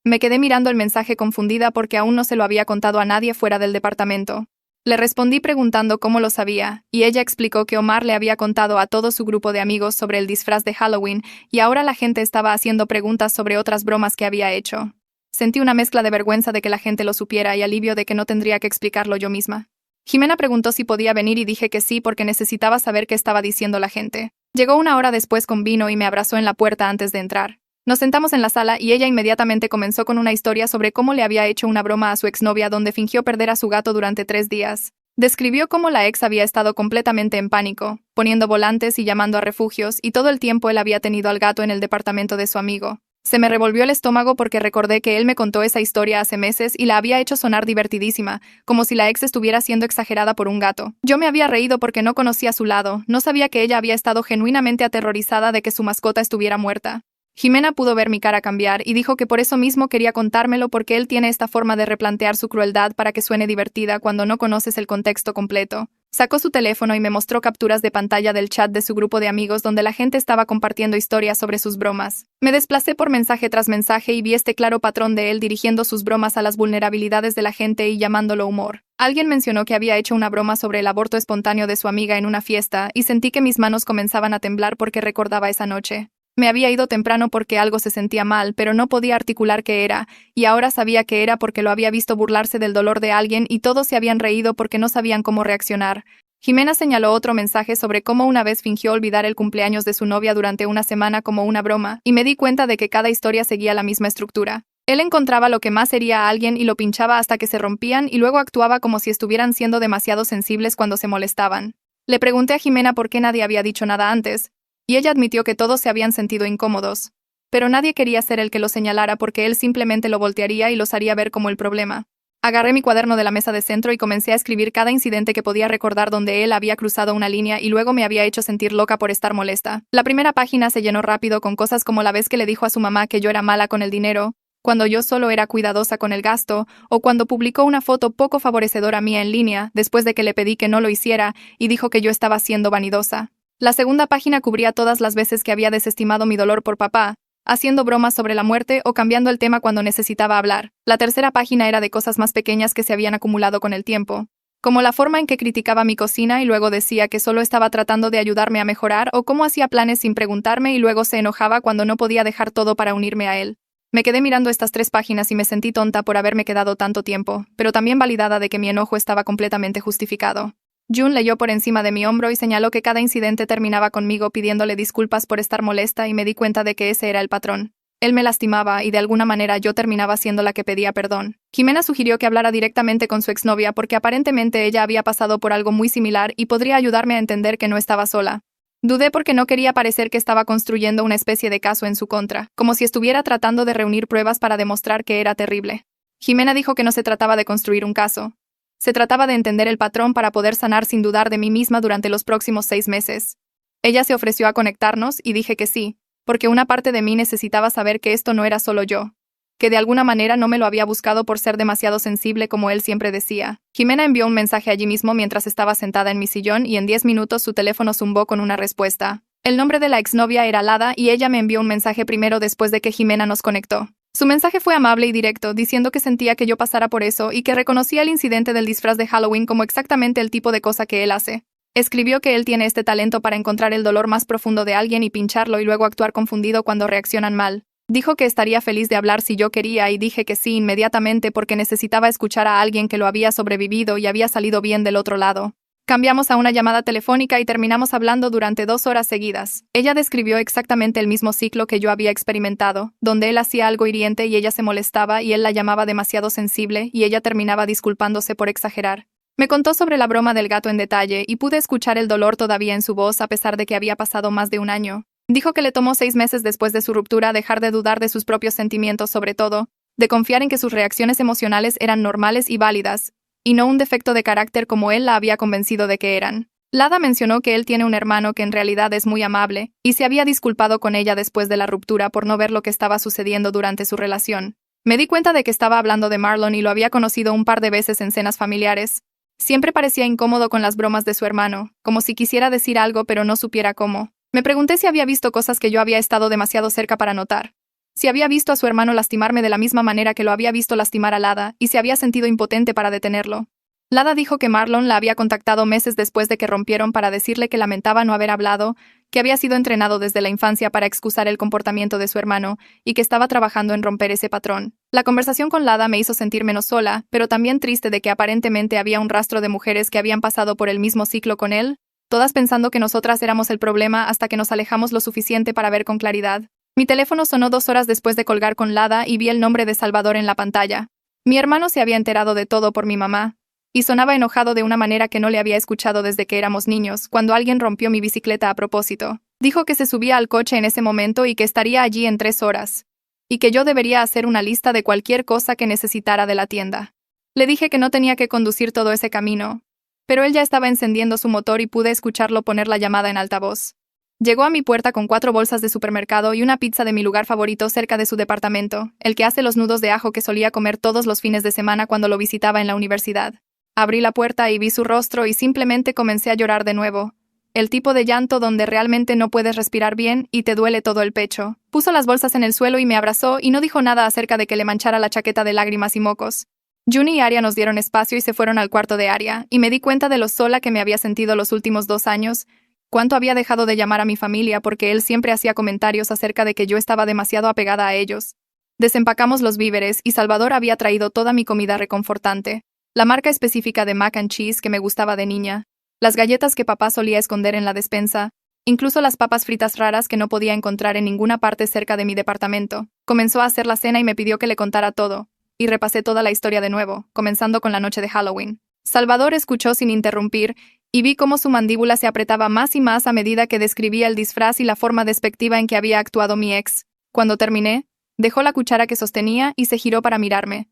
Me quedé mirando el mensaje confundida porque aún no se lo había contado a nadie fuera del departamento. Le respondí preguntando cómo lo sabía, y ella explicó que Omar le había contado a todo su grupo de amigos sobre el disfraz de Halloween, y ahora la gente estaba haciendo preguntas sobre otras bromas que había hecho. Sentí una mezcla de vergüenza de que la gente lo supiera y alivio de que no tendría que explicarlo yo misma. Jimena preguntó si podía venir y dije que sí porque necesitaba saber qué estaba diciendo la gente. Llegó 1 hora después con vino y me abrazó en la puerta antes de entrar. Nos sentamos en la sala y ella inmediatamente comenzó con una historia sobre cómo le había hecho una broma a su exnovia donde fingió perder a su gato durante 3 días. Describió cómo la ex había estado completamente en pánico, poniendo volantes y llamando a refugios, y todo el tiempo él había tenido al gato en el departamento de su amigo. Se me revolvió el estómago porque recordé que él me contó esa historia hace meses y la había hecho sonar divertidísima, como si la ex estuviera siendo exagerada por un gato. Yo me había reído porque no conocía su lado, no sabía que ella había estado genuinamente aterrorizada de que su mascota estuviera muerta. Jimena pudo ver mi cara cambiar y dijo que por eso mismo quería contármelo porque él tiene esta forma de replantear su crueldad para que suene divertida cuando no conoces el contexto completo. Sacó su teléfono y me mostró capturas de pantalla del chat de su grupo de amigos donde la gente estaba compartiendo historias sobre sus bromas. Me desplacé por mensaje tras mensaje y vi este claro patrón de él dirigiendo sus bromas a las vulnerabilidades de la gente y llamándolo humor. Alguien mencionó que había hecho una broma sobre el aborto espontáneo de su amiga en una fiesta y sentí que mis manos comenzaban a temblar porque recordaba esa noche. Me había ido temprano porque algo se sentía mal, pero no podía articular qué era, y ahora sabía que era porque lo había visto burlarse del dolor de alguien y todos se habían reído porque no sabían cómo reaccionar. Jimena señaló otro mensaje sobre cómo una vez fingió olvidar el cumpleaños de su novia durante una semana como una broma, y me di cuenta de que cada historia seguía la misma estructura. Él encontraba lo que más hería a alguien y lo pinchaba hasta que se rompían y luego actuaba como si estuvieran siendo demasiado sensibles cuando se molestaban. Le pregunté a Jimena por qué nadie había dicho nada antes, y ella admitió que todos se habían sentido incómodos. Pero nadie quería ser el que lo señalara porque él simplemente lo voltearía y los haría ver como el problema. Agarré mi cuaderno de la mesa de centro y comencé a escribir cada incidente que podía recordar donde él había cruzado una línea y luego me había hecho sentir loca por estar molesta. La primera página se llenó rápido con cosas como la vez que le dijo a su mamá que yo era mala con el dinero, cuando yo solo era cuidadosa con el gasto, o cuando publicó una foto poco favorecedora mía en línea después de que le pedí que no lo hiciera y dijo que yo estaba siendo vanidosa. La segunda página cubría todas las veces que había desestimado mi dolor por papá, haciendo bromas sobre la muerte o cambiando el tema cuando necesitaba hablar. La tercera página era de cosas más pequeñas que se habían acumulado con el tiempo, como la forma en que criticaba mi cocina y luego decía que solo estaba tratando de ayudarme a mejorar o cómo hacía planes sin preguntarme y luego se enojaba cuando no podía dejar todo para unirme a él. Me quedé mirando estas 3 páginas y me sentí tonta por haberme quedado tanto tiempo, pero también validada de que mi enojo estaba completamente justificado. June leyó por encima de mi hombro y señaló que cada incidente terminaba conmigo pidiéndole disculpas por estar molesta y me di cuenta de que ese era el patrón. Él me lastimaba y de alguna manera yo terminaba siendo la que pedía perdón. Jimena sugirió que hablara directamente con su exnovia porque aparentemente ella había pasado por algo muy similar y podría ayudarme a entender que no estaba sola. Dudé porque no quería parecer que estaba construyendo una especie de caso en su contra, como si estuviera tratando de reunir pruebas para demostrar que era terrible. Jimena dijo que no se trataba de construir un caso. Se trataba de entender el patrón para poder sanar sin dudar de mí misma durante los próximos 6 meses. Ella se ofreció a conectarnos y dije que sí, porque una parte de mí necesitaba saber que esto no era solo yo, que de alguna manera no me lo había buscado por ser demasiado sensible como él siempre decía. Jimena envió un mensaje allí mismo mientras estaba sentada en mi sillón y en 10 minutos su teléfono zumbó con una respuesta. El nombre de la exnovia era Lada y ella me envió un mensaje primero después de que Jimena nos conectó. Su mensaje fue amable y directo, diciendo que sentía que yo pasara por eso y que reconocía el incidente del disfraz de Halloween como exactamente el tipo de cosa que él hace. Escribió que él tiene este talento para encontrar el dolor más profundo de alguien y pincharlo y luego actuar confundido cuando reaccionan mal. Dijo que estaría feliz de hablar si yo quería y dije que sí inmediatamente porque necesitaba escuchar a alguien que lo había sobrevivido y había salido bien del otro lado. Cambiamos a una llamada telefónica y terminamos hablando durante 2 horas seguidas. Ella describió exactamente el mismo ciclo que yo había experimentado, donde él hacía algo hiriente y ella se molestaba y él la llamaba demasiado sensible y ella terminaba disculpándose por exagerar. Me contó sobre la broma del gato en detalle y pude escuchar el dolor todavía en su voz a pesar de que había pasado más de un año. Dijo que le tomó 6 meses después de su ruptura dejar de dudar de sus propios sentimientos, sobre todo, de confiar en que sus reacciones emocionales eran normales y válidas, y no un defecto de carácter como él la había convencido de que eran. Lada mencionó que él tiene un hermano que en realidad es muy amable, y se había disculpado con ella después de la ruptura por no ver lo que estaba sucediendo durante su relación. Me di cuenta de que estaba hablando de Marlon y lo había conocido un par de veces en cenas familiares. Siempre parecía incómodo con las bromas de su hermano, como si quisiera decir algo pero no supiera cómo. Me pregunté si había visto cosas que yo había estado demasiado cerca para notar. Si había visto a su hermano lastimarme de la misma manera que lo había visto lastimar a Lada, y se había sentido impotente para detenerlo. Lada dijo que Marlon la había contactado meses después de que rompieron para decirle que lamentaba no haber hablado, que había sido entrenado desde la infancia para excusar el comportamiento de su hermano, y que estaba trabajando en romper ese patrón. La conversación con Lada me hizo sentir menos sola, pero también triste de que aparentemente había un rastro de mujeres que habían pasado por el mismo ciclo con él, todas pensando que nosotras éramos el problema hasta que nos alejamos lo suficiente para ver con claridad. Mi teléfono sonó 2 horas después de colgar con Lada y vi el nombre de Salvador en la pantalla. Mi hermano se había enterado de todo por mi mamá, y sonaba enojado de una manera que no le había escuchado desde que éramos niños, cuando alguien rompió mi bicicleta a propósito. Dijo que se subía al coche en ese momento y que estaría allí en 3 horas, y que yo debería hacer una lista de cualquier cosa que necesitara de la tienda. Le dije que no tenía que conducir todo ese camino, pero él ya estaba encendiendo su motor y pude escucharlo poner la llamada en altavoz. Llegó a mi puerta con 4 bolsas de supermercado y una pizza de mi lugar favorito cerca de su departamento, el que hace los nudos de ajo que solía comer todos los fines de semana cuando lo visitaba en la universidad. Abrí la puerta y vi su rostro y simplemente comencé a llorar de nuevo. El tipo de llanto donde realmente no puedes respirar bien y te duele todo el pecho. Puso las bolsas en el suelo y me abrazó y no dijo nada acerca de que le manchara la chaqueta de lágrimas y mocos. Juni y Aria nos dieron espacio y se fueron al cuarto de Aria, y me di cuenta de lo sola que me había sentido los últimos 2 años, cuánto había dejado de llamar a mi familia porque él siempre hacía comentarios acerca de que yo estaba demasiado apegada a ellos. Desempacamos los víveres y Salvador había traído toda mi comida reconfortante, la marca específica de mac and cheese que me gustaba de niña, las galletas que papá solía esconder en la despensa, incluso las papas fritas raras que no podía encontrar en ninguna parte cerca de mi departamento. Comenzó a hacer la cena y me pidió que le contara todo, y repasé toda la historia de nuevo, comenzando con la noche de Halloween. Salvador escuchó sin interrumpir, y vi cómo su mandíbula se apretaba más y más a medida que describía el disfraz y la forma despectiva en que había actuado mi ex. Cuando terminé, dejó la cuchara que sostenía y se giró para mirarme.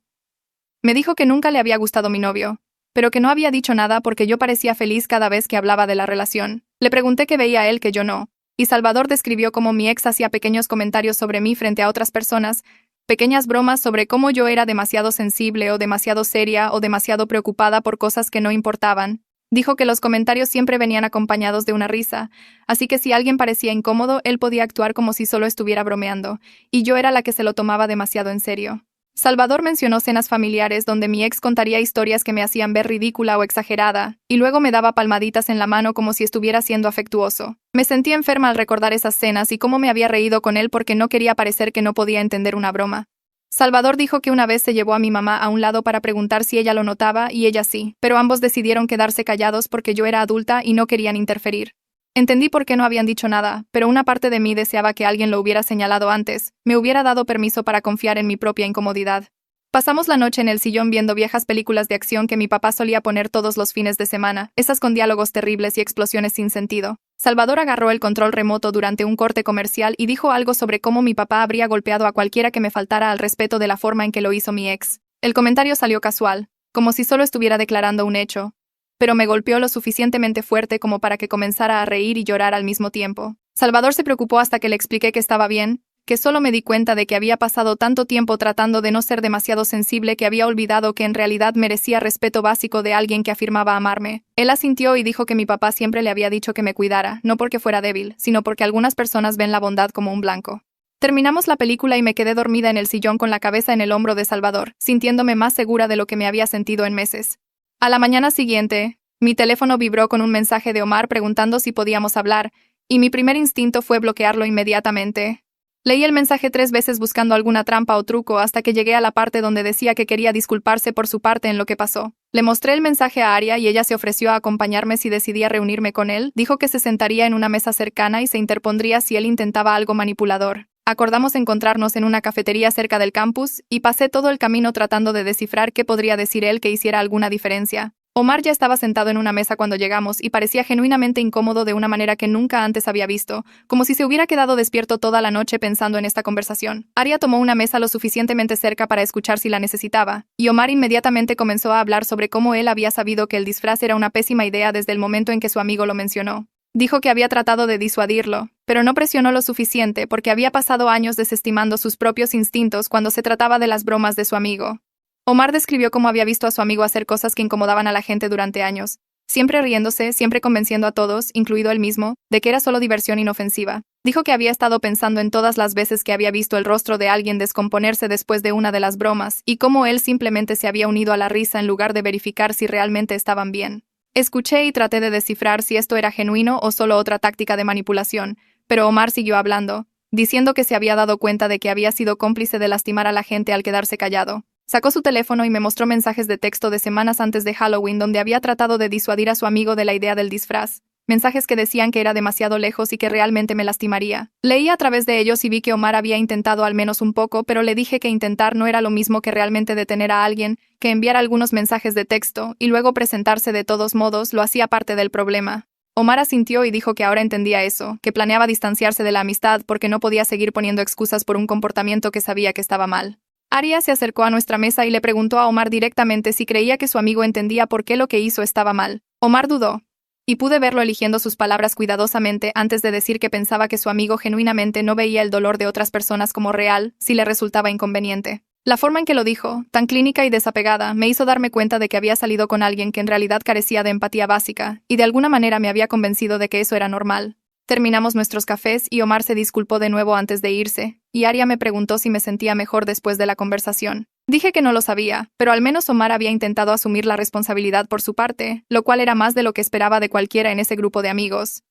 Me dijo que nunca le había gustado mi novio, pero que no había dicho nada porque yo parecía feliz cada vez que hablaba de la relación. Le pregunté qué veía él que yo no, y Salvador describió cómo mi ex hacía pequeños comentarios sobre mí frente a otras personas, pequeñas bromas sobre cómo yo era demasiado sensible o demasiado seria o demasiado preocupada por cosas que no importaban. Dijo que los comentarios siempre venían acompañados de una risa, así que si alguien parecía incómodo, él podía actuar como si solo estuviera bromeando, y yo era la que se lo tomaba demasiado en serio. Salvador mencionó cenas familiares donde mi ex contaría historias que me hacían ver ridícula o exagerada, y luego me daba palmaditas en la mano como si estuviera siendo afectuoso. Me sentí enferma al recordar esas cenas y cómo me había reído con él porque no quería parecer que no podía entender una broma. Salvador dijo que una vez se llevó a mi mamá a un lado para preguntar si ella lo notaba y ella sí, pero ambos decidieron quedarse callados porque yo era adulta y no querían interferir. Entendí por qué no habían dicho nada, pero una parte de mí deseaba que alguien lo hubiera señalado antes, me hubiera dado permiso para confiar en mi propia incomodidad. Pasamos la noche en el sillón viendo viejas películas de acción que mi papá solía poner todos los fines de semana, esas con diálogos terribles y explosiones sin sentido. Salvador agarró el control remoto durante un corte comercial y dijo algo sobre cómo mi papá habría golpeado a cualquiera que me faltara al respeto de la forma en que lo hizo mi ex. El comentario salió casual, como si solo estuviera declarando un hecho, pero me golpeó lo suficientemente fuerte como para que comenzara a reír y llorar al mismo tiempo. Salvador se preocupó hasta que le expliqué que estaba bien, que solo me di cuenta de que había pasado tanto tiempo tratando de no ser demasiado sensible que había olvidado que en realidad merecía respeto básico de alguien que afirmaba amarme. Él asintió y dijo que mi papá siempre le había dicho que me cuidara, no porque fuera débil, sino porque algunas personas ven la bondad como un blanco. Terminamos la película y me quedé dormida en el sillón con la cabeza en el hombro de Salvador, sintiéndome más segura de lo que me había sentido en meses. A la mañana siguiente, mi teléfono vibró con un mensaje de Omar preguntando si podíamos hablar, y mi primer instinto fue bloquearlo inmediatamente. Leí el mensaje 3 veces buscando alguna trampa o truco hasta que llegué a la parte donde decía que quería disculparse por su parte en lo que pasó. Le mostré el mensaje a Aria y ella se ofreció a acompañarme si decidía reunirme con él. Dijo que se sentaría en una mesa cercana y se interpondría si él intentaba algo manipulador. Acordamos encontrarnos en una cafetería cerca del campus y pasé todo el camino tratando de descifrar qué podría decir él que hiciera alguna diferencia. Omar ya estaba sentado en una mesa cuando llegamos y parecía genuinamente incómodo de una manera que nunca antes había visto, como si se hubiera quedado despierto toda la noche pensando en esta conversación. Aria tomó una mesa lo suficientemente cerca para escuchar si la necesitaba, y Omar inmediatamente comenzó a hablar sobre cómo él había sabido que el disfraz era una pésima idea desde el momento en que su amigo lo mencionó. Dijo que había tratado de disuadirlo, pero no presionó lo suficiente porque había pasado años desestimando sus propios instintos cuando se trataba de las bromas de su amigo. Omar describió cómo había visto a su amigo hacer cosas que incomodaban a la gente durante años, siempre riéndose, siempre convenciendo a todos, incluido él mismo, de que era solo diversión inofensiva. Dijo que había estado pensando en todas las veces que había visto el rostro de alguien descomponerse después de una de las bromas, y cómo él simplemente se había unido a la risa en lugar de verificar si realmente estaban bien. Escuché y traté de descifrar si esto era genuino o solo otra táctica de manipulación, pero Omar siguió hablando, diciendo que se había dado cuenta de que había sido cómplice de lastimar a la gente al quedarse callado. Sacó su teléfono y me mostró mensajes de texto de semanas antes de Halloween donde había tratado de disuadir a su amigo de la idea del disfraz. Mensajes que decían que era demasiado lejos y que realmente me lastimaría. Leí a través de ellos y vi que Omar había intentado al menos un poco, pero le dije que intentar no era lo mismo que realmente detener a alguien, que enviar algunos mensajes de texto y luego presentarse de todos modos lo hacía parte del problema. Omar asintió y dijo que ahora entendía eso, que planeaba distanciarse de la amistad porque no podía seguir poniendo excusas por un comportamiento que sabía que estaba mal. Aria se acercó a nuestra mesa y le preguntó a Omar directamente si creía que su amigo entendía por qué lo que hizo estaba mal. Omar dudó, y pude verlo eligiendo sus palabras cuidadosamente antes de decir que pensaba que su amigo genuinamente no veía el dolor de otras personas como real si le resultaba inconveniente. La forma en que lo dijo, tan clínica y desapegada, me hizo darme cuenta de que había salido con alguien que en realidad carecía de empatía básica, y de alguna manera me había convencido de que eso era normal. Terminamos nuestros cafés y Omar se disculpó de nuevo antes de irse, y Aria me preguntó si me sentía mejor después de la conversación. Dije que no lo sabía, pero al menos Omar había intentado asumir la responsabilidad por su parte, lo cual era más de lo que esperaba de cualquiera en ese grupo de amigos.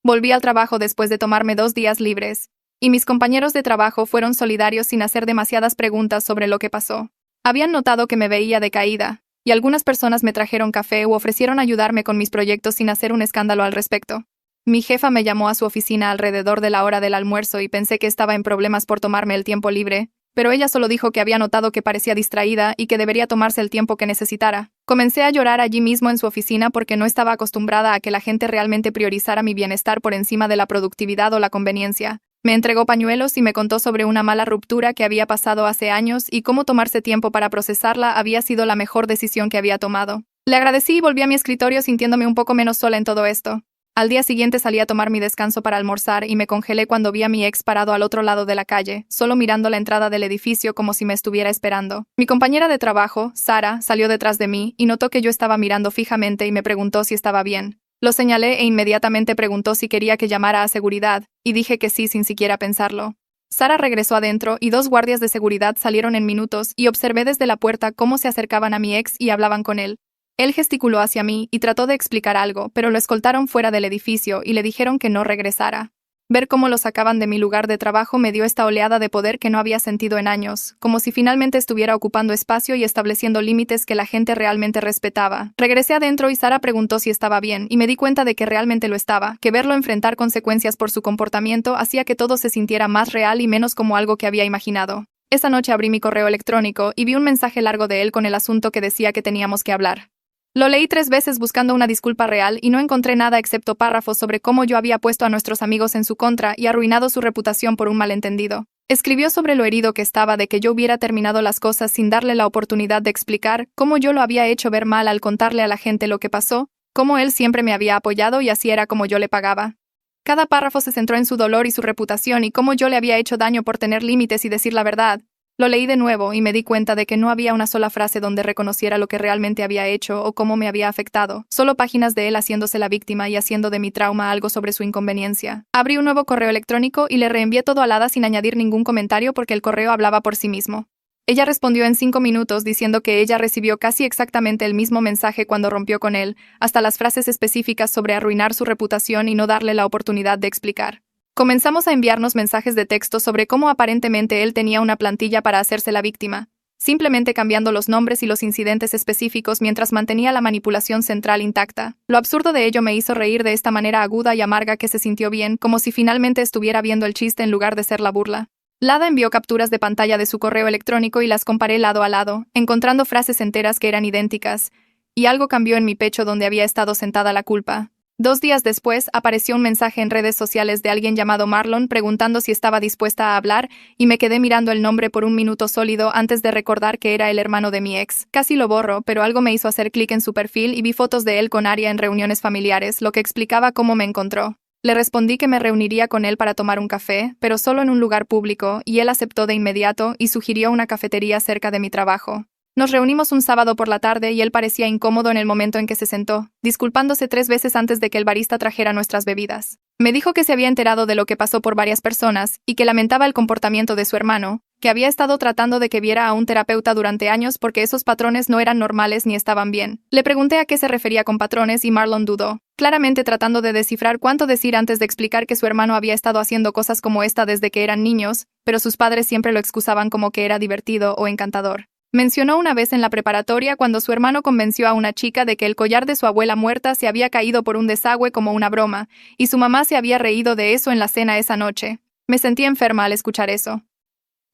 Volví al trabajo después de tomarme 2 días libres, y mis compañeros de trabajo fueron solidarios sin hacer demasiadas preguntas sobre lo que pasó. Habían notado que me veía decaída, y algunas personas me trajeron café u ofrecieron ayudarme con mis proyectos sin hacer un escándalo al respecto. Mi jefa me llamó a su oficina alrededor de la hora del almuerzo y pensé que estaba en problemas por tomarme el tiempo libre, pero ella solo dijo que había notado que parecía distraída y que debería tomarse el tiempo que necesitara. Comencé a llorar allí mismo en su oficina porque no estaba acostumbrada a que la gente realmente priorizara mi bienestar por encima de la productividad o la conveniencia. Me entregó pañuelos y me contó sobre una mala ruptura que había pasado hace años y cómo tomarse tiempo para procesarla había sido la mejor decisión que había tomado. Le agradecí y volví a mi escritorio sintiéndome un poco menos sola en todo esto. Al día siguiente salí a tomar mi descanso para almorzar y me congelé cuando vi a mi ex parado al otro lado de la calle, solo mirando la entrada del edificio como si me estuviera esperando. Mi compañera de trabajo, Sara, salió detrás de mí y notó que yo estaba mirando fijamente y me preguntó si estaba bien. Lo señalé e inmediatamente preguntó si quería que llamara a seguridad, y dije que sí sin siquiera pensarlo. Sara regresó adentro y 2 guardias de seguridad salieron en minutos y observé desde la puerta cómo se acercaban a mi ex y hablaban con él. Él gesticuló hacia mí y trató de explicar algo, pero lo escoltaron fuera del edificio y le dijeron que no regresara. Ver cómo lo sacaban de mi lugar de trabajo me dio esta oleada de poder que no había sentido en años, como si finalmente estuviera ocupando espacio y estableciendo límites que la gente realmente respetaba. Regresé adentro y Sara preguntó si estaba bien, y me di cuenta de que realmente lo estaba, que verlo enfrentar consecuencias por su comportamiento hacía que todo se sintiera más real y menos como algo que había imaginado. Esa noche abrí mi correo electrónico y vi un mensaje largo de él con el asunto que decía que teníamos que hablar. Lo leí 3 veces buscando una disculpa real y no encontré nada excepto párrafos sobre cómo yo había puesto a nuestros amigos en su contra y arruinado su reputación por un malentendido. Escribió sobre lo herido que estaba de que yo hubiera terminado las cosas sin darle la oportunidad de explicar cómo yo lo había hecho ver mal al contarle a la gente lo que pasó, cómo él siempre me había apoyado y así era como yo le pagaba. Cada párrafo se centró en su dolor y su reputación y cómo yo le había hecho daño por tener límites y decir la verdad. Lo leí de nuevo y me di cuenta de que no había una sola frase donde reconociera lo que realmente había hecho o cómo me había afectado, solo páginas de él haciéndose la víctima y haciendo de mi trauma algo sobre su inconveniencia. Abrí un nuevo correo electrónico y le reenvié todo a Lada sin añadir ningún comentario porque el correo hablaba por sí mismo. Ella respondió en 5 minutos diciendo que ella recibió casi exactamente el mismo mensaje cuando rompió con él, hasta las frases específicas sobre arruinar su reputación y no darle la oportunidad de explicar. Comenzamos a enviarnos mensajes de texto sobre cómo aparentemente él tenía una plantilla para hacerse la víctima, simplemente cambiando los nombres y los incidentes específicos mientras mantenía la manipulación central intacta. Lo absurdo de ello me hizo reír de esta manera aguda y amarga que se sintió bien, como si finalmente estuviera viendo el chiste en lugar de ser la burla. Lada envió capturas de pantalla de su correo electrónico y las comparé lado a lado, encontrando frases enteras que eran idénticas, y algo cambió en mi pecho donde había estado sentada la culpa. 2 días después, apareció un mensaje en redes sociales de alguien llamado Marlon preguntando si estaba dispuesta a hablar, y me quedé mirando el nombre por un minuto sólido antes de recordar que era el hermano de mi ex. Casi lo borro, pero algo me hizo hacer clic en su perfil y vi fotos de él con Arya en reuniones familiares, lo que explicaba cómo me encontró. Le respondí que me reuniría con él para tomar un café, pero solo en un lugar público, y él aceptó de inmediato y sugirió una cafetería cerca de mi trabajo. Nos reunimos un sábado por la tarde y él parecía incómodo en el momento en que se sentó, disculpándose 3 veces antes de que el barista trajera nuestras bebidas. Me dijo que se había enterado de lo que pasó por varias personas y que lamentaba el comportamiento de su hermano, que había estado tratando de que viera a un terapeuta durante años porque esos patrones no eran normales ni estaban bien. Le pregunté a qué se refería con patrones y Marlon dudó, claramente tratando de descifrar cuánto decir antes de explicar que su hermano había estado haciendo cosas como esta desde que eran niños, pero sus padres siempre lo excusaban como que era divertido o encantador. Mencionó una vez en la preparatoria cuando su hermano convenció a una chica de que el collar de su abuela muerta se había caído por un desagüe como una broma, y su mamá se había reído de eso en la cena esa noche. Me sentí enferma al escuchar eso.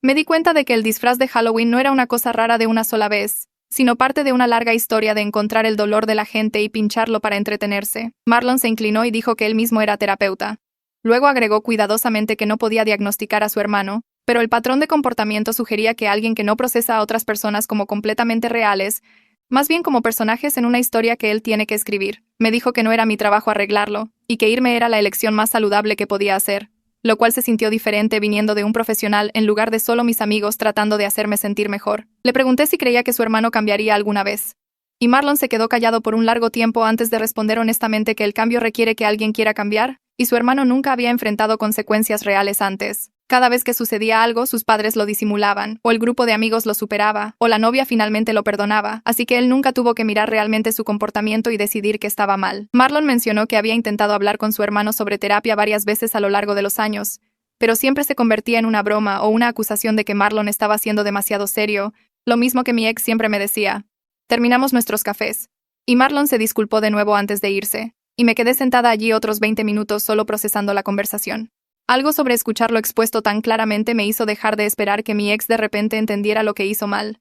Me di cuenta de que el disfraz de Halloween no era una cosa rara de una sola vez, sino parte de una larga historia de encontrar el dolor de la gente y pincharlo para entretenerse. Marlon se inclinó y dijo que él mismo era terapeuta. Luego agregó cuidadosamente que no podía diagnosticar a su hermano, pero el patrón de comportamiento sugería que alguien que no procesa a otras personas como completamente reales, más bien como personajes en una historia que él tiene que escribir. Me dijo que no era mi trabajo arreglarlo, y que irme era la elección más saludable que podía hacer, lo cual se sintió diferente viniendo de un profesional en lugar de solo mis amigos tratando de hacerme sentir mejor. Le pregunté si creía que su hermano cambiaría alguna vez. Y Marlon se quedó callado por un largo tiempo antes de responder honestamente que el cambio requiere que alguien quiera cambiar, y su hermano nunca había enfrentado consecuencias reales antes. Cada vez que sucedía algo, sus padres lo disimulaban, o el grupo de amigos lo superaba, o la novia finalmente lo perdonaba, así que él nunca tuvo que mirar realmente su comportamiento y decidir que estaba mal. Marlon mencionó que había intentado hablar con su hermano sobre terapia varias veces a lo largo de los años, pero siempre se convertía en una broma o una acusación de que Marlon estaba siendo demasiado serio, lo mismo que mi ex siempre me decía. Terminamos nuestros cafés, y Marlon se disculpó de nuevo antes de irse, y me quedé sentada allí otros 20 minutos solo procesando la conversación. Algo sobre escucharlo expuesto tan claramente me hizo dejar de esperar que mi ex de repente entendiera lo que hizo mal.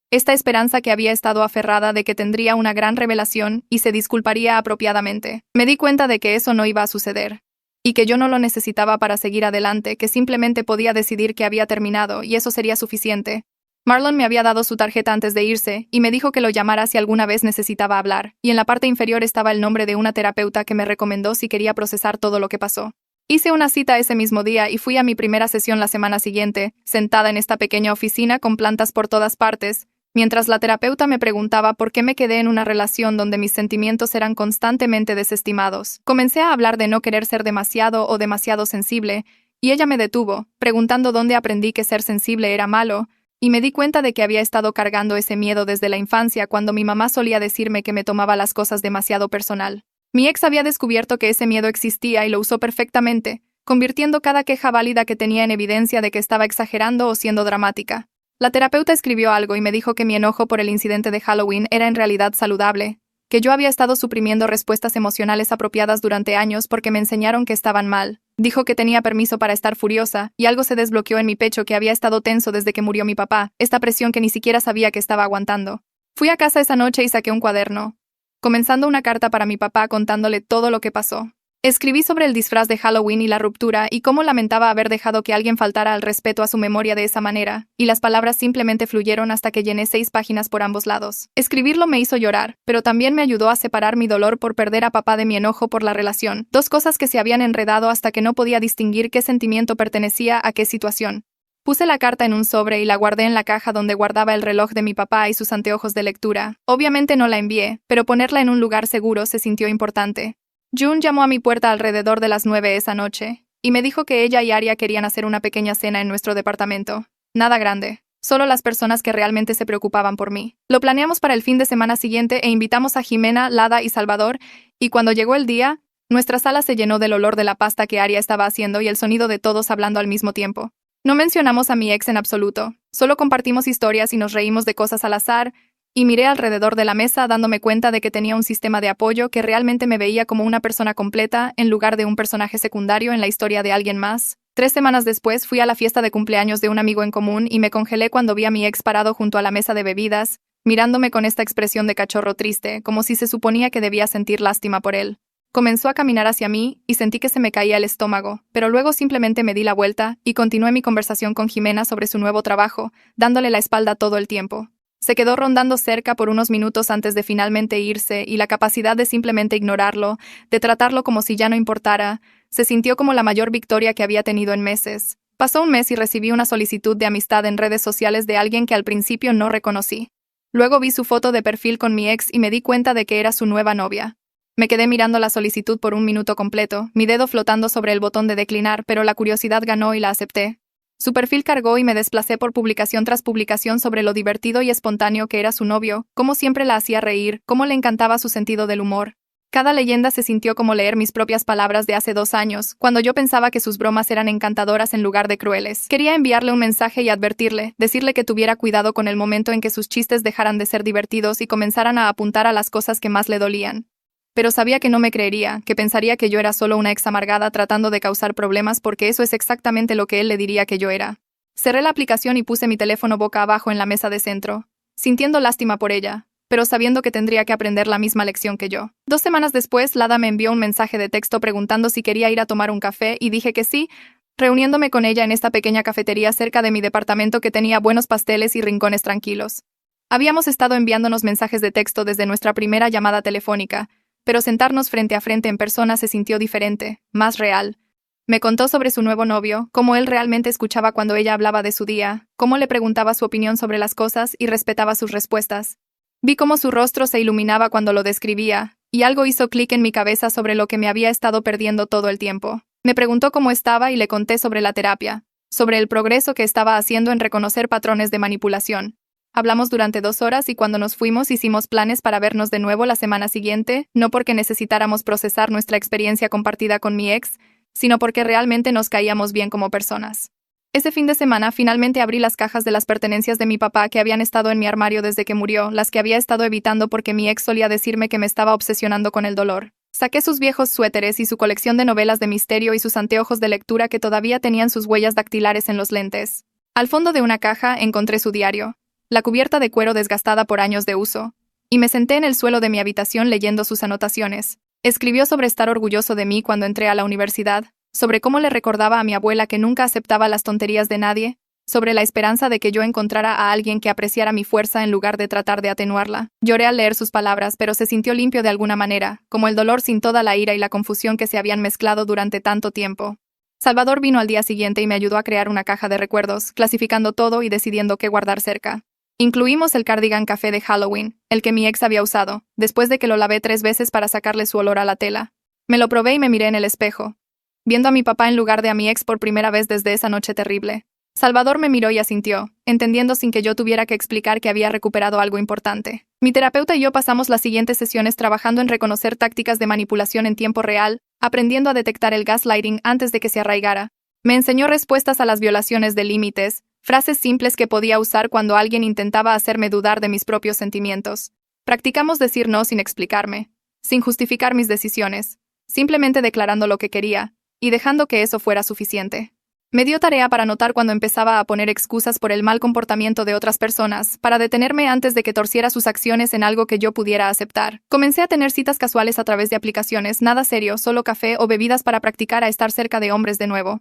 Esta esperanza que había estado aferrada de que tendría una gran revelación y se disculparía apropiadamente. Me di cuenta de que eso no iba a suceder. Y que yo no lo necesitaba para seguir adelante, que simplemente podía decidir que había terminado y eso sería suficiente. Marlon me había dado su tarjeta antes de irse y me dijo que lo llamara si alguna vez necesitaba hablar, y en la parte inferior estaba el nombre de una terapeuta que me recomendó si quería procesar todo lo que pasó. Hice una cita ese mismo día y fui a mi primera sesión la semana siguiente, sentada en esta pequeña oficina con plantas por todas partes, mientras la terapeuta me preguntaba por qué me quedé en una relación donde mis sentimientos eran constantemente desestimados. Comencé a hablar de no querer ser demasiado o demasiado sensible, y ella me detuvo, preguntando dónde aprendí que ser sensible era malo, y me di cuenta de que había estado cargando ese miedo desde la infancia cuando mi mamá solía decirme que me tomaba las cosas demasiado personal. Mi ex había descubierto que ese miedo existía y lo usó perfectamente, convirtiendo cada queja válida que tenía en evidencia de que estaba exagerando o siendo dramática. La terapeuta escribió algo y me dijo que mi enojo por el incidente de Halloween era en realidad saludable, que yo había estado suprimiendo respuestas emocionales apropiadas durante años porque me enseñaron que estaban mal. Dijo que tenía permiso para estar furiosa, y algo se desbloqueó en mi pecho que había estado tenso desde que murió mi papá, esta presión que ni siquiera sabía que estaba aguantando. Fui a casa esa noche y saqué un cuaderno, comenzando una carta para mi papá contándole todo lo que pasó. Escribí sobre el disfraz de Halloween y la ruptura y cómo lamentaba haber dejado que alguien faltara al respeto a su memoria de esa manera, y las palabras simplemente fluyeron hasta que llené 6 páginas por ambos lados. Escribirlo me hizo llorar, pero también me ayudó a separar mi dolor por perder a papá de mi enojo por la relación, dos cosas que se habían enredado hasta que no podía distinguir qué sentimiento pertenecía a qué situación. Puse la carta en un sobre y la guardé en la caja donde guardaba el reloj de mi papá y sus anteojos de lectura. Obviamente no la envié, pero ponerla en un lugar seguro se sintió importante. June llamó a mi puerta alrededor de las 9 esa noche, y me dijo que ella y Aria querían hacer una pequeña cena en nuestro departamento. Nada grande, solo las personas que realmente se preocupaban por mí. Lo planeamos para el fin de semana siguiente e invitamos a Jimena, Lada y Salvador, y cuando llegó el día, nuestra sala se llenó del olor de la pasta que Aria estaba haciendo y el sonido de todos hablando al mismo tiempo. No mencionamos a mi ex en absoluto, solo compartimos historias y nos reímos de cosas al azar, y miré alrededor de la mesa dándome cuenta de que tenía un sistema de apoyo que realmente me veía como una persona completa en lugar de un personaje secundario en la historia de alguien más. 3 semanas después fui a la fiesta de cumpleaños de un amigo en común y me congelé cuando vi a mi ex parado junto a la mesa de bebidas, mirándome con esta expresión de cachorro triste, como si se suponía que debía sentir lástima por él. Comenzó a caminar hacia mí y sentí que se me caía el estómago, pero luego simplemente me di la vuelta y continué mi conversación con Jimena sobre su nuevo trabajo, dándole la espalda todo el tiempo. Se quedó rondando cerca por unos minutos antes de finalmente irse y la capacidad de simplemente ignorarlo, de tratarlo como si ya no importara, se sintió como la mayor victoria que había tenido en meses. Pasó un mes y recibí una solicitud de amistad en redes sociales de alguien que al principio no reconocí. Luego vi su foto de perfil con mi ex y me di cuenta de que era su nueva novia. Me quedé mirando la solicitud por un minuto completo, mi dedo flotando sobre el botón de declinar, pero la curiosidad ganó y la acepté. Su perfil cargó y me desplacé por publicación tras publicación sobre lo divertido y espontáneo que era su novio, cómo siempre la hacía reír, cómo le encantaba su sentido del humor. Cada leyenda se sintió como leer mis propias palabras de hace 2 años, cuando yo pensaba que sus bromas eran encantadoras en lugar de crueles. Quería enviarle un mensaje y advertirle, decirle que tuviera cuidado con el momento en que sus chistes dejaran de ser divertidos y comenzaran a apuntar a las cosas que más le dolían. Pero sabía que no me creería, que pensaría que yo era solo una ex amargada tratando de causar problemas porque eso es exactamente lo que él le diría que yo era. Cerré la aplicación y puse mi teléfono boca abajo en la mesa de centro, sintiendo lástima por ella, pero sabiendo que tendría que aprender la misma lección que yo. 2 semanas después, Lada me envió un mensaje de texto preguntando si quería ir a tomar un café y dije que sí, reuniéndome con ella en esta pequeña cafetería cerca de mi departamento que tenía buenos pasteles y rincones tranquilos. Habíamos estado enviándonos mensajes de texto desde nuestra primera llamada telefónica, pero sentarnos frente a frente en persona se sintió diferente, más real. Me contó sobre su nuevo novio, cómo él realmente escuchaba cuando ella hablaba de su día, cómo le preguntaba su opinión sobre las cosas y respetaba sus respuestas. Vi cómo su rostro se iluminaba cuando lo describía, y algo hizo clic en mi cabeza sobre lo que me había estado perdiendo todo el tiempo. Me preguntó cómo estaba y le conté sobre la terapia, sobre el progreso que estaba haciendo en reconocer patrones de manipulación. Hablamos durante 2 horas y cuando nos fuimos hicimos planes para vernos de nuevo la semana siguiente, no porque necesitáramos procesar nuestra experiencia compartida con mi ex, sino porque realmente nos caíamos bien como personas. Ese fin de semana finalmente abrí las cajas de las pertenencias de mi papá que habían estado en mi armario desde que murió, las que había estado evitando porque mi ex solía decirme que me estaba obsesionando con el dolor. Saqué sus viejos suéteres y su colección de novelas de misterio y sus anteojos de lectura que todavía tenían sus huellas dactilares en los lentes. Al fondo de una caja encontré su diario, la cubierta de cuero desgastada por años de uso, y me senté en el suelo de mi habitación leyendo sus anotaciones. Escribió sobre estar orgulloso de mí cuando entré a la universidad, sobre cómo le recordaba a mi abuela que nunca aceptaba las tonterías de nadie, sobre la esperanza de que yo encontrara a alguien que apreciara mi fuerza en lugar de tratar de atenuarla. Lloré al leer sus palabras, pero se sintió limpio de alguna manera, como el dolor sin toda la ira y la confusión que se habían mezclado durante tanto tiempo. Salvador vino al día siguiente y me ayudó a crear una caja de recuerdos, clasificando todo y decidiendo qué guardar cerca. Incluimos el cardigan café de Halloween, el que mi ex había usado, después de que lo lavé 3 veces para sacarle su olor a la tela. Me lo probé y me miré en el espejo, viendo a mi papá en lugar de a mi ex por primera vez desde esa noche terrible. Salvador me miró y asintió, entendiendo sin que yo tuviera que explicar que había recuperado algo importante. Mi terapeuta y yo pasamos las siguientes sesiones trabajando en reconocer tácticas de manipulación en tiempo real, aprendiendo a detectar el gaslighting antes de que se arraigara. Me enseñó respuestas a las violaciones de límites, frases simples que podía usar cuando alguien intentaba hacerme dudar de mis propios sentimientos. Practicamos decir no sin explicarme, sin justificar mis decisiones, simplemente declarando lo que quería, y dejando que eso fuera suficiente. Me dio tarea para notar cuando empezaba a poner excusas por el mal comportamiento de otras personas, para detenerme antes de que torciera sus acciones en algo que yo pudiera aceptar. Comencé a tener citas casuales a través de aplicaciones, nada serio, solo café o bebidas para practicar a estar cerca de hombres de nuevo.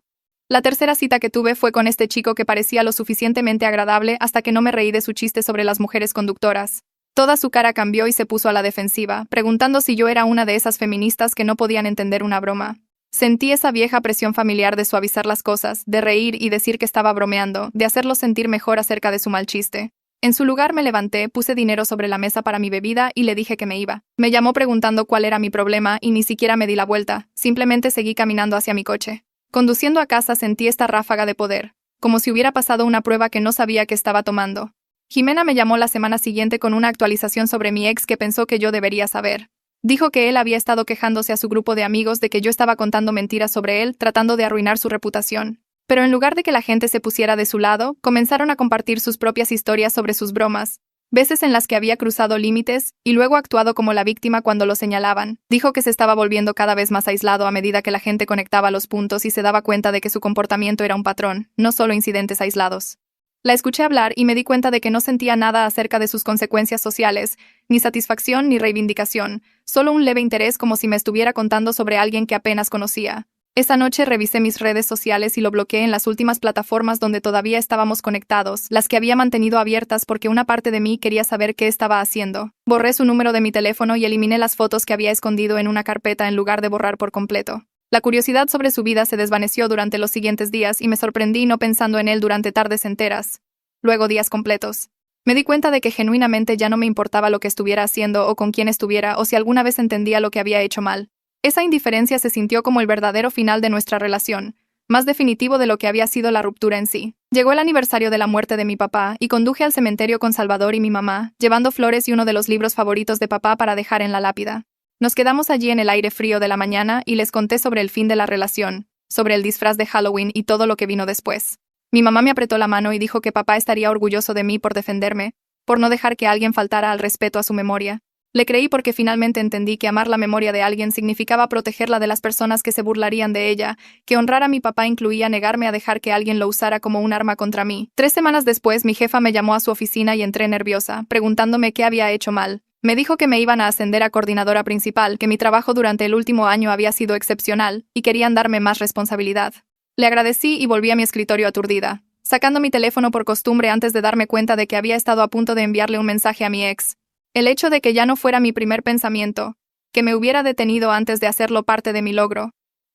La tercera cita que tuve fue con este chico que parecía lo suficientemente agradable hasta que no me reí de su chiste sobre las mujeres conductoras. Toda su cara cambió y se puso a la defensiva, preguntando si yo era una de esas feministas que no podían entender una broma. Sentí esa vieja presión familiar de suavizar las cosas, de reír y decir que estaba bromeando, de hacerlo sentir mejor acerca de su mal chiste. En su lugar me levanté, puse dinero sobre la mesa para mi bebida y le dije que me iba. Me llamó preguntando cuál era mi problema y ni siquiera me di la vuelta, simplemente seguí caminando hacia mi coche. Conduciendo a casa sentí esta ráfaga de poder, como si hubiera pasado una prueba que no sabía que estaba tomando. Jimena me llamó la semana siguiente con una actualización sobre mi ex que pensó que yo debería saber. Dijo que él había estado quejándose a su grupo de amigos de que yo estaba contando mentiras sobre él, tratando de arruinar su reputación. Pero en lugar de que la gente se pusiera de su lado, comenzaron a compartir sus propias historias sobre sus bromas, veces en las que había cruzado límites y luego actuado como la víctima cuando lo señalaban. Dijo que se estaba volviendo cada vez más aislado a medida que la gente conectaba los puntos y se daba cuenta de que su comportamiento era un patrón, no solo incidentes aislados. La escuché hablar y me di cuenta de que no sentía nada acerca de sus consecuencias sociales, ni satisfacción ni reivindicación, solo un leve interés como si me estuviera contando sobre alguien que apenas conocía. Esa noche revisé mis redes sociales y lo bloqueé en las últimas plataformas donde todavía estábamos conectados, las que había mantenido abiertas porque una parte de mí quería saber qué estaba haciendo. Borré su número de mi teléfono y eliminé las fotos que había escondido en una carpeta en lugar de borrar por completo. La curiosidad sobre su vida se desvaneció durante los siguientes días y me sorprendí no pensando en él durante tardes enteras. Luego días completos. Me di cuenta de que genuinamente ya no me importaba lo que estuviera haciendo o con quién estuviera o si alguna vez entendía lo que había hecho mal. Esa indiferencia se sintió como el verdadero final de nuestra relación, más definitivo de lo que había sido la ruptura en sí. Llegó el aniversario de la muerte de mi papá y conduje al cementerio con Salvador y mi mamá, llevando flores y uno de los libros favoritos de papá para dejar en la lápida. Nos quedamos allí en el aire frío de la mañana y les conté sobre el fin de la relación, sobre el disfraz de Halloween y todo lo que vino después. Mi mamá me apretó la mano y dijo que papá estaría orgulloso de mí por defenderme, por no dejar que alguien faltara al respeto a su memoria. Le creí porque finalmente entendí que amar la memoria de alguien significaba protegerla de las personas que se burlarían de ella, que honrar a mi papá incluía negarme a dejar que alguien lo usara como un arma contra mí. 3 semanas después, mi jefa me llamó a su oficina y entré nerviosa, preguntándome qué había hecho mal. Me dijo que me iban a ascender a coordinadora principal, que mi trabajo durante el último año había sido excepcional y querían darme más responsabilidad. Le agradecí y volví a mi escritorio aturdida, sacando mi teléfono por costumbre antes de darme cuenta de que había estado a punto de enviarle un mensaje a mi ex. El hecho de que ya no fuera mi primer pensamiento, que me hubiera detenido antes de hacerlo parte de mi logro,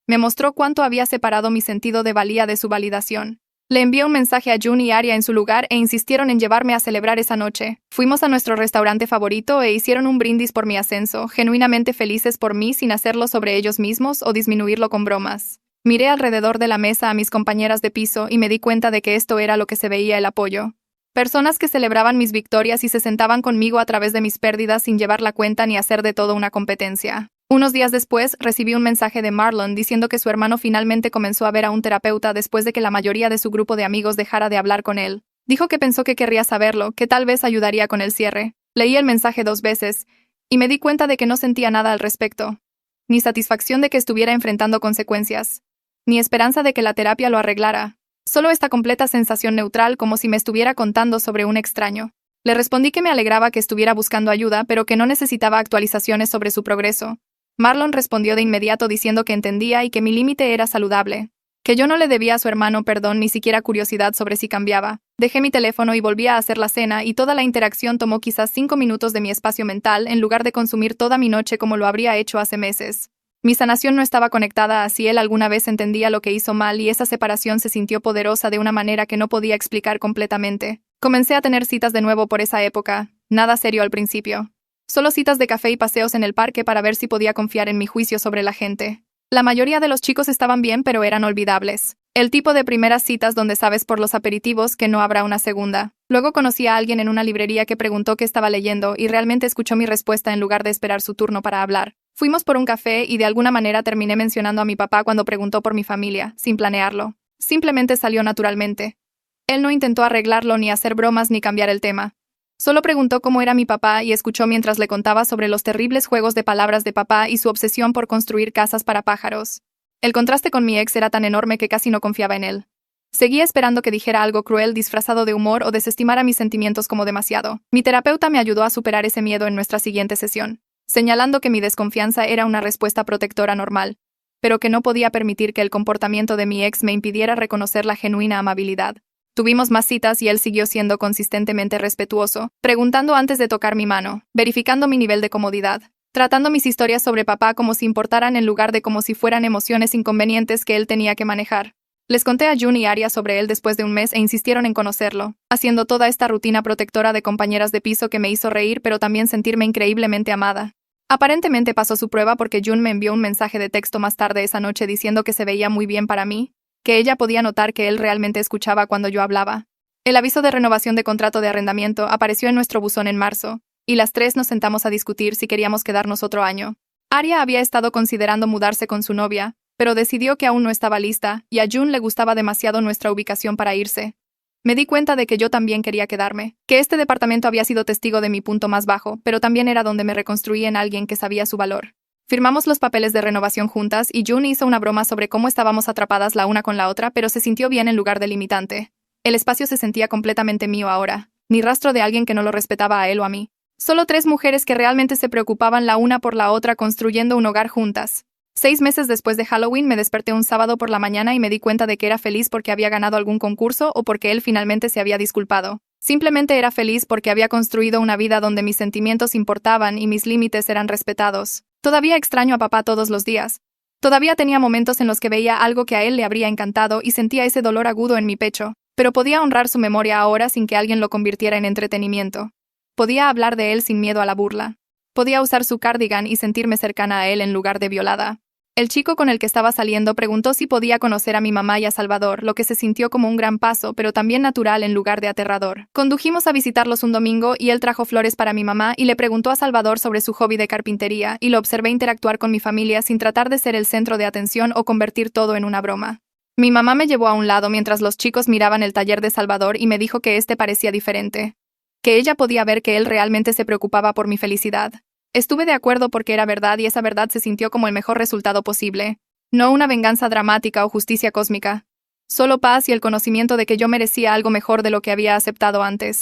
me mostró cuánto había separado mi sentido de valía de su validación. Le envié un mensaje a June y Aria en su lugar e insistieron en llevarme a celebrar esa noche. Fuimos a nuestro restaurante favorito e hicieron un brindis por mi ascenso, genuinamente felices por mí sin hacerlo sobre ellos mismos o disminuirlo con bromas. Miré alrededor de la mesa a mis compañeras de piso y me di cuenta de que esto era lo que se veía el apoyo. Personas que celebraban mis victorias y se sentaban conmigo a través de mis pérdidas sin llevar la cuenta ni hacer de todo una competencia. Unos días después, recibí un mensaje de Marlon diciendo que su hermano finalmente comenzó a ver a un terapeuta después de que la mayoría de su grupo de amigos dejara de hablar con él. Dijo que pensó que querría saberlo, que tal vez ayudaría con el cierre. Leí el mensaje 2 veces, y me di cuenta de que no sentía nada al respecto. Ni satisfacción de que estuviera enfrentando consecuencias, ni esperanza de que la terapia lo arreglara. Solo esta completa sensación neutral como si me estuviera contando sobre un extraño. Le respondí que me alegraba que estuviera buscando ayuda, pero que no necesitaba actualizaciones sobre su progreso. Marlon respondió de inmediato diciendo que entendía y que mi límite era saludable, que yo no le debía a su hermano perdón ni siquiera curiosidad sobre si cambiaba. Dejé mi teléfono y volví a hacer la cena y toda la interacción tomó quizás 5 minutos de mi espacio mental en lugar de consumir toda mi noche como lo habría hecho hace meses. Mi sanación no estaba conectada a si él alguna vez entendía lo que hizo mal y esa separación se sintió poderosa de una manera que no podía explicar completamente. Comencé a tener citas de nuevo por esa época, nada serio al principio. Solo citas de café y paseos en el parque para ver si podía confiar en mi juicio sobre la gente. La mayoría de los chicos estaban bien, pero eran olvidables. El tipo de primeras citas donde sabes por los aperitivos que no habrá una segunda. Luego conocí a alguien en una librería que preguntó qué estaba leyendo y realmente escuchó mi respuesta en lugar de esperar su turno para hablar. Fuimos por un café y de alguna manera terminé mencionando a mi papá cuando preguntó por mi familia, sin planearlo. Simplemente salió naturalmente. Él no intentó arreglarlo ni hacer bromas ni cambiar el tema. Solo preguntó cómo era mi papá y escuchó mientras le contaba sobre los terribles juegos de palabras de papá y su obsesión por construir casas para pájaros. El contraste con mi ex era tan enorme que casi no confiaba en él. Seguía esperando que dijera algo cruel disfrazado de humor o desestimara mis sentimientos como demasiado. Mi terapeuta me ayudó a superar ese miedo en nuestra siguiente sesión, señalando que mi desconfianza era una respuesta protectora normal, pero que no podía permitir que el comportamiento de mi ex me impidiera reconocer la genuina amabilidad. Tuvimos más citas y él siguió siendo consistentemente respetuoso, preguntando antes de tocar mi mano, verificando mi nivel de comodidad, tratando mis historias sobre papá como si importaran en lugar de como si fueran emociones inconvenientes que él tenía que manejar. Les conté a June y Aria sobre él después de un mes e insistieron en conocerlo, haciendo toda esta rutina protectora de compañeras de piso que me hizo reír pero también sentirme increíblemente amada. Aparentemente pasó su prueba porque June me envió un mensaje de texto más tarde esa noche diciendo que se veía muy bien para mí, que ella podía notar que él realmente escuchaba cuando yo hablaba. El aviso de renovación de contrato de arrendamiento apareció en nuestro buzón en marzo, y las tres nos sentamos a discutir si queríamos quedarnos otro año. Aria había estado considerando mudarse con su novia, pero decidió que aún no estaba lista, y a June le gustaba demasiado nuestra ubicación para irse. Me di cuenta de que yo también quería quedarme, que este departamento había sido testigo de mi punto más bajo, pero también era donde me reconstruí en alguien que sabía su valor. Firmamos los papeles de renovación juntas y June hizo una broma sobre cómo estábamos atrapadas la una con la otra, pero se sintió bien en lugar de limitante. El espacio se sentía completamente mío ahora, ni rastro de alguien que no lo respetaba a él o a mí. Solo tres mujeres que realmente se preocupaban la una por la otra construyendo un hogar juntas. 6 meses después de Halloween me desperté un sábado por la mañana y me di cuenta de que era feliz porque había ganado algún concurso o porque él finalmente se había disculpado. Simplemente era feliz porque había construido una vida donde mis sentimientos importaban y mis límites eran respetados. Todavía extraño a papá todos los días. Todavía tenía momentos en los que veía algo que a él le habría encantado y sentía ese dolor agudo en mi pecho, pero podía honrar su memoria ahora sin que alguien lo convirtiera en entretenimiento. Podía hablar de él sin miedo a la burla. Podía usar su cardigan y sentirme cercana a él en lugar de violada. El chico con el que estaba saliendo preguntó si podía conocer a mi mamá y a Salvador, lo que se sintió como un gran paso, pero también natural en lugar de aterrador. Condujimos a visitarlos un domingo y él trajo flores para mi mamá y le preguntó a Salvador sobre su hobby de carpintería y lo observé interactuar con mi familia sin tratar de ser el centro de atención o convertir todo en una broma. Mi mamá me llevó a un lado mientras los chicos miraban el taller de Salvador y me dijo que este parecía diferente, que ella podía ver que él realmente se preocupaba por mi felicidad. Estuve de acuerdo porque era verdad y esa verdad se sintió como el mejor resultado posible. No una venganza dramática o justicia cósmica. Solo paz y el conocimiento de que yo merecía algo mejor de lo que había aceptado antes.